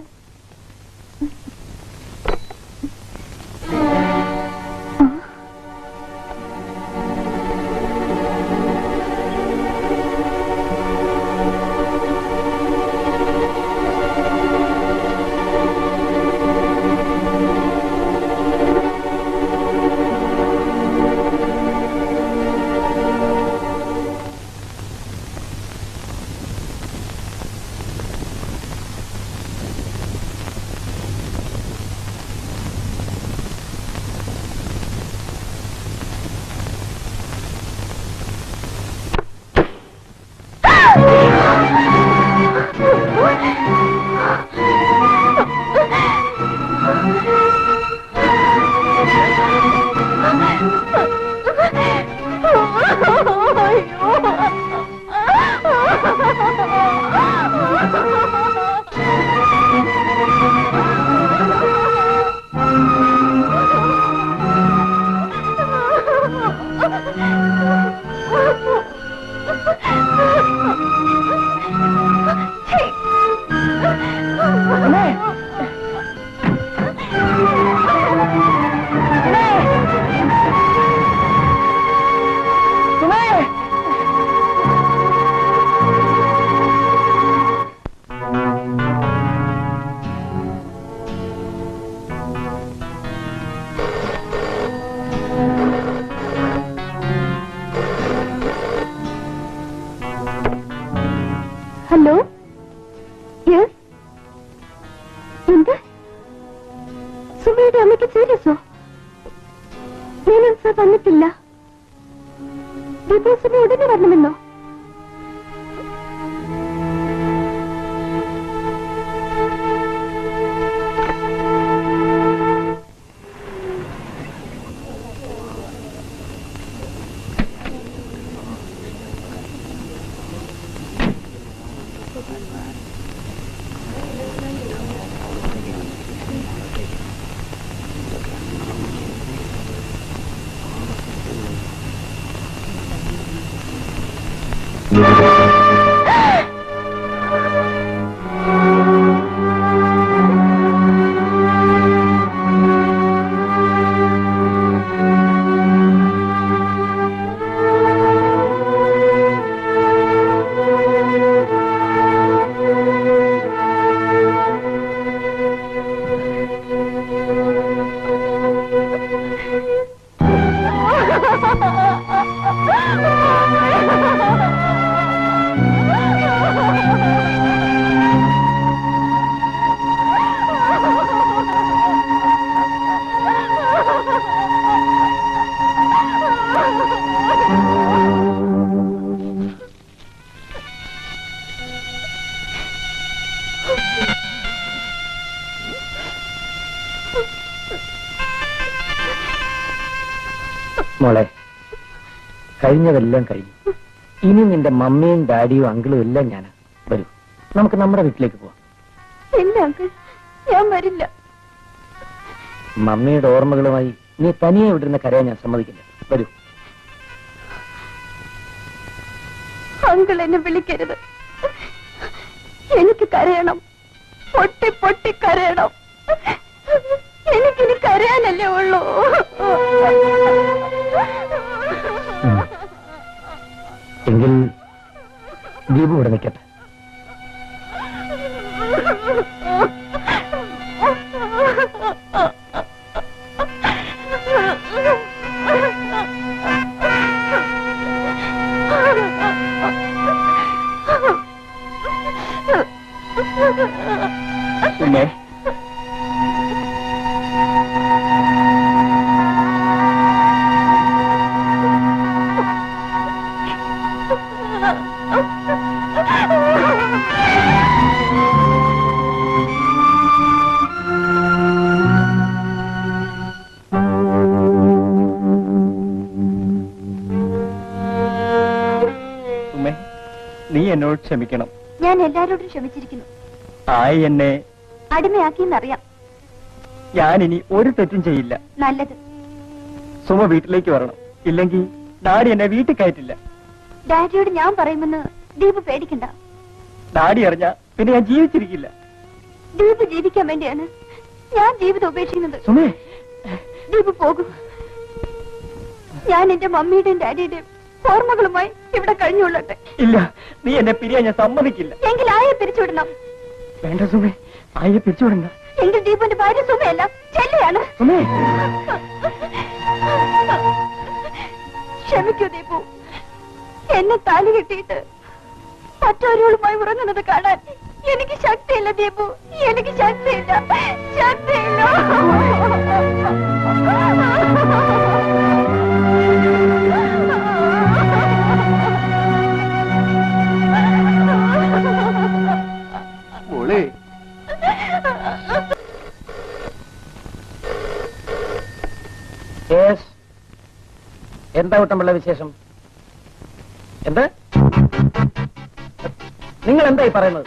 ഹലോ, യെസ്, എന്ത്? സുമയുടെ അമ്മയ്ക്ക് സീരിയസോ? സാർ വന്നിട്ടില്ല. ദിവസം ഉടനെ വരണമെന്നോ? മോളെ, കഴിഞ്ഞതെല്ലാം കഴിഞ്ഞു. ഇനി നിന്റെ മമ്മിയും ഡാഡിയും അങ്കിളും എല്ലാം ഞാൻ. വരൂ, നമുക്ക് നമ്മുടെ വീട്ടിലേക്ക് പോവാം. ഇല്ല അങ്കിൾ, ഞാൻ വരില്ല. മമ്മിയുടെ ഓർമ്മകളുമായി നീ തനിയെ വിടുന്ന കരയാൻ ഞാൻ സമ്മതിക്കില്ല. വരൂ. അങ്കിൾ എന്നെ വിളിക്കരുത്. എനിക്ക് കരയണം, പൊട്ടി പൊട്ടി കരയണം. എനിക്കിനി കരയാനല്ലേ ഉള്ളൂ. എങ്കിൽ ദീപു ഇവിടെ നിൽക്കട്ടെ. ഉമ്മേ, നീ എന്നോട് ക്ഷമിക്കണം. ഞാൻ എല്ലാരോടും ക്ഷമിച്ചിരിക്കുന്നു. ആയി എന്നെ അടിമയാക്കിയെന്നറിയാം. ഞാൻ ഇനി ഒരു തെറ്റും ചെയ്യില്ല. നല്ലത്. സുമ വീട്ടിലേക്ക് വരണം. ഇല്ലെങ്കിൽ ഡാഡി എന്നെ വീട്ടിൽ കയറ്റില്ല. ഡാഡിയോട് ഞാൻ പറയുമെന്ന് ദീപ് പേടിക്കണ്ട. ഡാഡി അറിഞ്ഞ പിന്നെ ഞാൻ ജീവിച്ചിരിക്കില്ല. ദീപ് ജീവിക്കാൻ വേണ്ടിയാണ് ഞാൻ ജീവിതം ഉപേക്ഷിക്കുന്നത്. സുമേ, ദീപ് പോകും. ഞാൻ എന്റെ മമ്മിയുടെയും ഡാഡിയുടെയും ഓർമ്മകളുമായി ഇവിടെ കഴിഞ്ഞുകൊള്ളട്ടെ. ഇല്ല, നീ എന്നെ പിരിയാൻ ഞാൻ സമ്മതിക്കില്ല. എങ്കിൽ ആയെ പിരിച്ചുവിടണം. വേണ്ട സുമേ, ആയെ പിരിച്ചുവിടണ്ട. എങ്കിൽ ദീപന്റെ ഭാര്യ സുമയല്ല, ചെല്ലയാണ്. സുമേ, ക്ഷമിക്കൂ ദീപു. എന്നെ താലി കെട്ടിയിട്ട് മറ്റൊരുളുമായി ഉറങ്ങുന്നത് കാണാൻ എനിക്ക് ശക്തിയില്ല ദീപു. എനിക്ക് ശക്തിയില്ല, ശക്തിയില്ല. മോളെ, എന്താ കുട്ടമ്പിള്ള വിശേഷം? എന്ത്? നിങ്ങൾ എന്തായി പറയുന്നത്?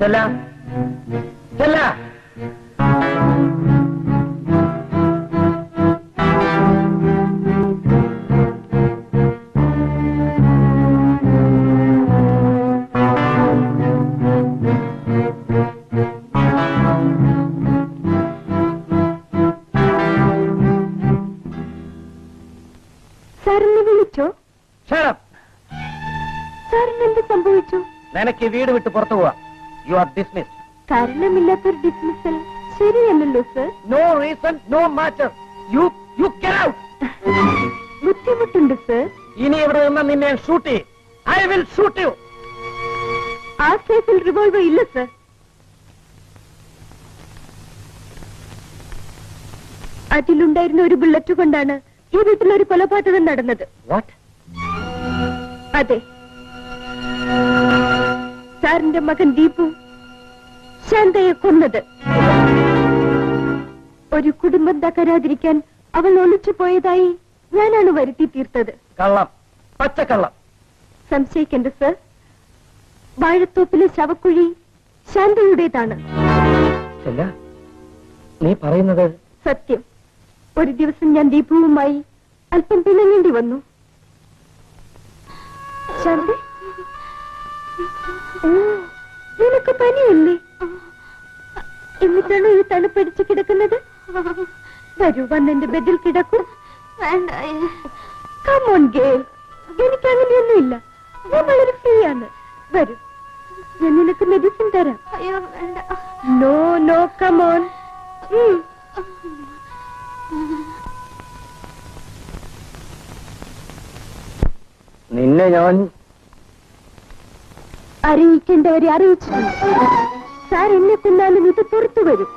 Stella! Stella! സാറിനെ വിളിച്ചോ? Shut up! സാറിന് എന്ത് സംഭവിച്ചു? നിനക്ക് വീട് വിട്ട് പുറത്തു പോവാ. You are dismissed. കാരണമില്ലാത്തൊരു ഡിസ്മിസൽ ശരിയല്ലല്ലോ sir. No reason, no matter. You get out. ബുദ്ധിമുട്ടുണ്ട് സർ. ഇനി ഇവിടെ നിന്ന് നിന്നെ ഷൂട്ട് ചെയ്യും. I will shoot you. ആ സേഫിൽ റിവോൾവർ ഇല്ല സർ. അതിലുണ്ടായിരുന്ന ഒരു ബുള്ളറ്റ് കൊണ്ടാണ് ഈ വീട്ടിൽ ഒരു കൊലപാതകം നടന്നത്. What? അതെ, സാറിന്റെ മകൻ ദീപു ശാന്തയെ കൊന്നത്. ഒരു കുടുംബം തകരാതിരിക്കാൻ അവൾ ഒളിച്ചു പോയതായി ഞാനാണ് വരുത്തി തീർത്തത്. കള്ളം, പച്ചക്കള്ളം. സംശയിക്കേണ്ട സർ. വാഴത്തോപ്പിലെ ശവക്കുഴി ശാന്തയുടേതാണ്. Stella, നീ പറയുന്നത് സത്യം. ഒരു ദിവസം ഞാൻ ദീപുവുമായി അല്പം പിണങ്ങേണ്ടി വന്നു. ശാന്ത, നിനക്ക് പനിയല്ലേ? എന്നിട്ടാണ് ഈ തണുപ്പടിച്ച് കിടക്കുന്നത്? വരൂ, വന്ന് എന്റെ ബെഡിൽ കിടക്കൂ. Come on, girl. എനിക്ക് അങ്ങനെയൊന്നുമില്ല. ഞാൻ വളരെ ഫ്രീ ആണ്. വരൂ, ഞാൻ നിനക്ക് മെഡിസിൻ തരാം. No no, come on. നിന്നെ ഞാൻ അറിയിക്കേണ്ടവരെ അറിയിച്ചിട്ടുണ്ട്. സാർ എന്നെ കൊന്നാലും ഇത് പുറത്തു വരും.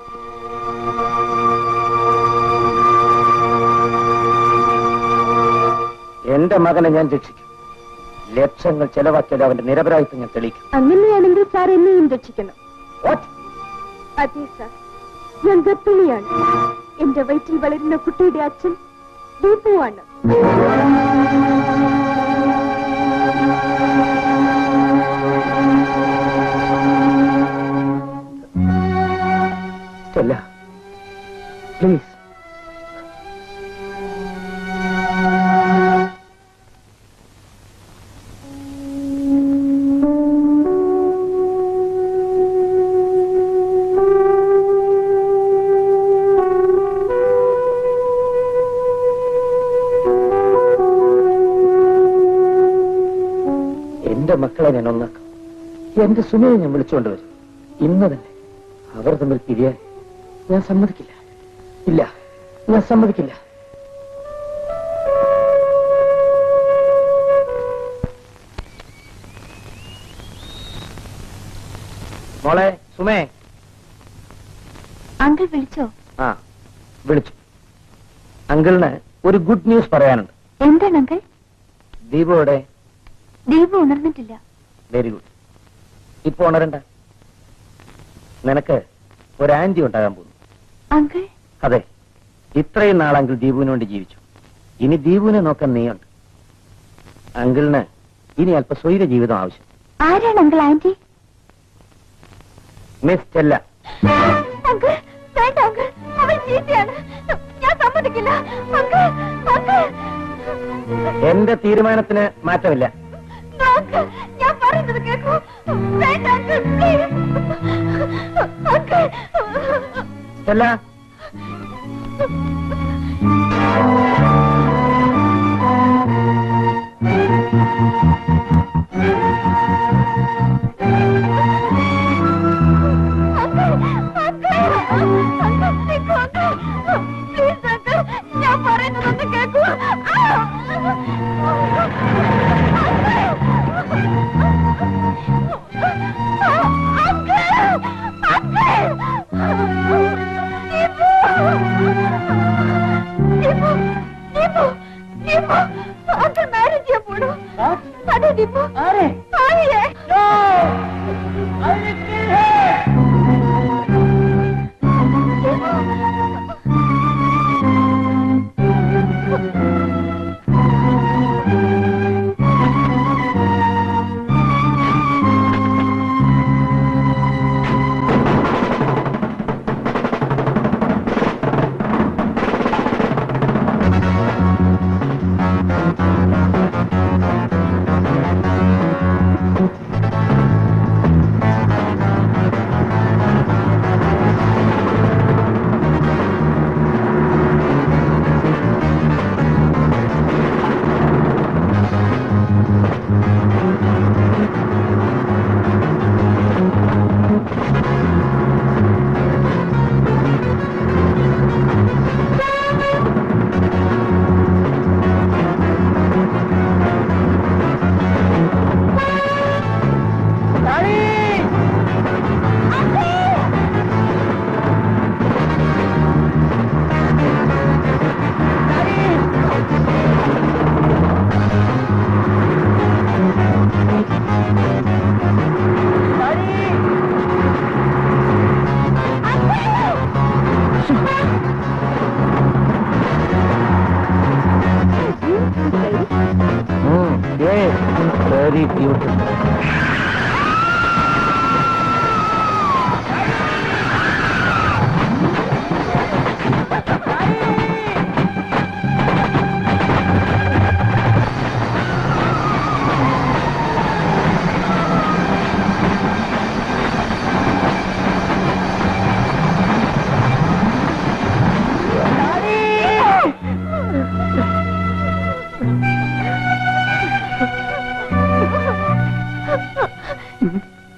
എന്റെ മകനെ ഞാൻ രക്ഷിക്കും. ലക്ഷങ്ങൾ ചെലവാക്കിയാലും അവന്റെ നിരപരാധിത്വം ഞാൻ തെളിയിക്കും. അങ്ങനെയാണെങ്കിൽ സാർ എന്നെയും രക്ഷിക്കണം. What? അതെ സാർ, ഞാൻ ഗർഭിണിയാണ്. എന്റെ വയറ്റിൽ വളരുന്ന കുട്ടിയുടെ അച്ഛൻ ദീപുവാണ്. Stella, please. എന്റെ മക്കളെ ഞാൻ ഒന്നാക്കും. എന്റെ സുമയെ ഞാൻ വിളിച്ചുകൊണ്ടുവരും. ഇന്ന് തന്നെ അവർ തമ്മിൽ പിരിയാൻ ഞാൻ സമ്മതിക്കില്ല. ഇല്ല, ഞാൻ സമ്മതിക്കില്ല. മോളെ സുമേ. അങ്കിൾ വിളിച്ചോ? ആ, വിളിച്ചു. അങ്കിളിന് ഒരു ഗുഡ് ന്യൂസ് പറയാനുണ്ട്. എന്താണ് അങ്കിൾ? ദീപുവിടെ? ദീപു ഉണർന്നിട്ടില്ല. Very good. ഇപ്പൊ ഉണരണ്ട. നിനക്ക് ഒരു ആന്റി ഉണ്ടാകാൻ പോകുന്നു. അങ്കിൾ? അതെ, ഇത്രയും നാളെങ്കിൽ ദീപുവിന് വേണ്ടി ജീവിച്ചു. ഇനി ദീപുവിനെ നോക്കാൻ നീയുണ്ട്. അങ്കിളിന് ഇനി അല്പ സ്വൈര ജീവിതം ആവശ്യം. ആരാണ് uncle aunty? Miss Stella. Uncle വേണ്ട അങ്കിൾ, അവൾ ചീത്തയാണ്. ഞാൻ സമ്മതിക്കില്ല അങ്കിൾ. അങ്കിൾ, എന്റെ തീരുമാനത്തിന് മാറ്റമില്ല. അങ്കിൾ ഞാൻ പറയുന്നത് കേൾക്കൂ. വേണ്ട അങ്കിൾ, പ്ലീസ് അങ്കിൾ. സ്റ്റെല്ല, ഞാൻ പറയുന്നതൊന്ന് കേൾക്കൂ. അങ്കിൾ മാരേജ് ചെയ്യാൻ പോണു. അതെ ദീപു. ആരെ? Very beautiful.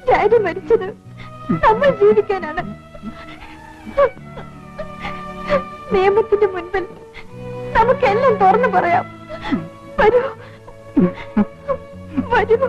ഡാഡി മരിച്ചത് നമ്മൾ ജീവിക്കാനാണ്. നിയമത്തിന്റെ മുൻപിൽ നമുക്കെല്ലാം തുറന്നു പറയാം. വരൂ വരൂ.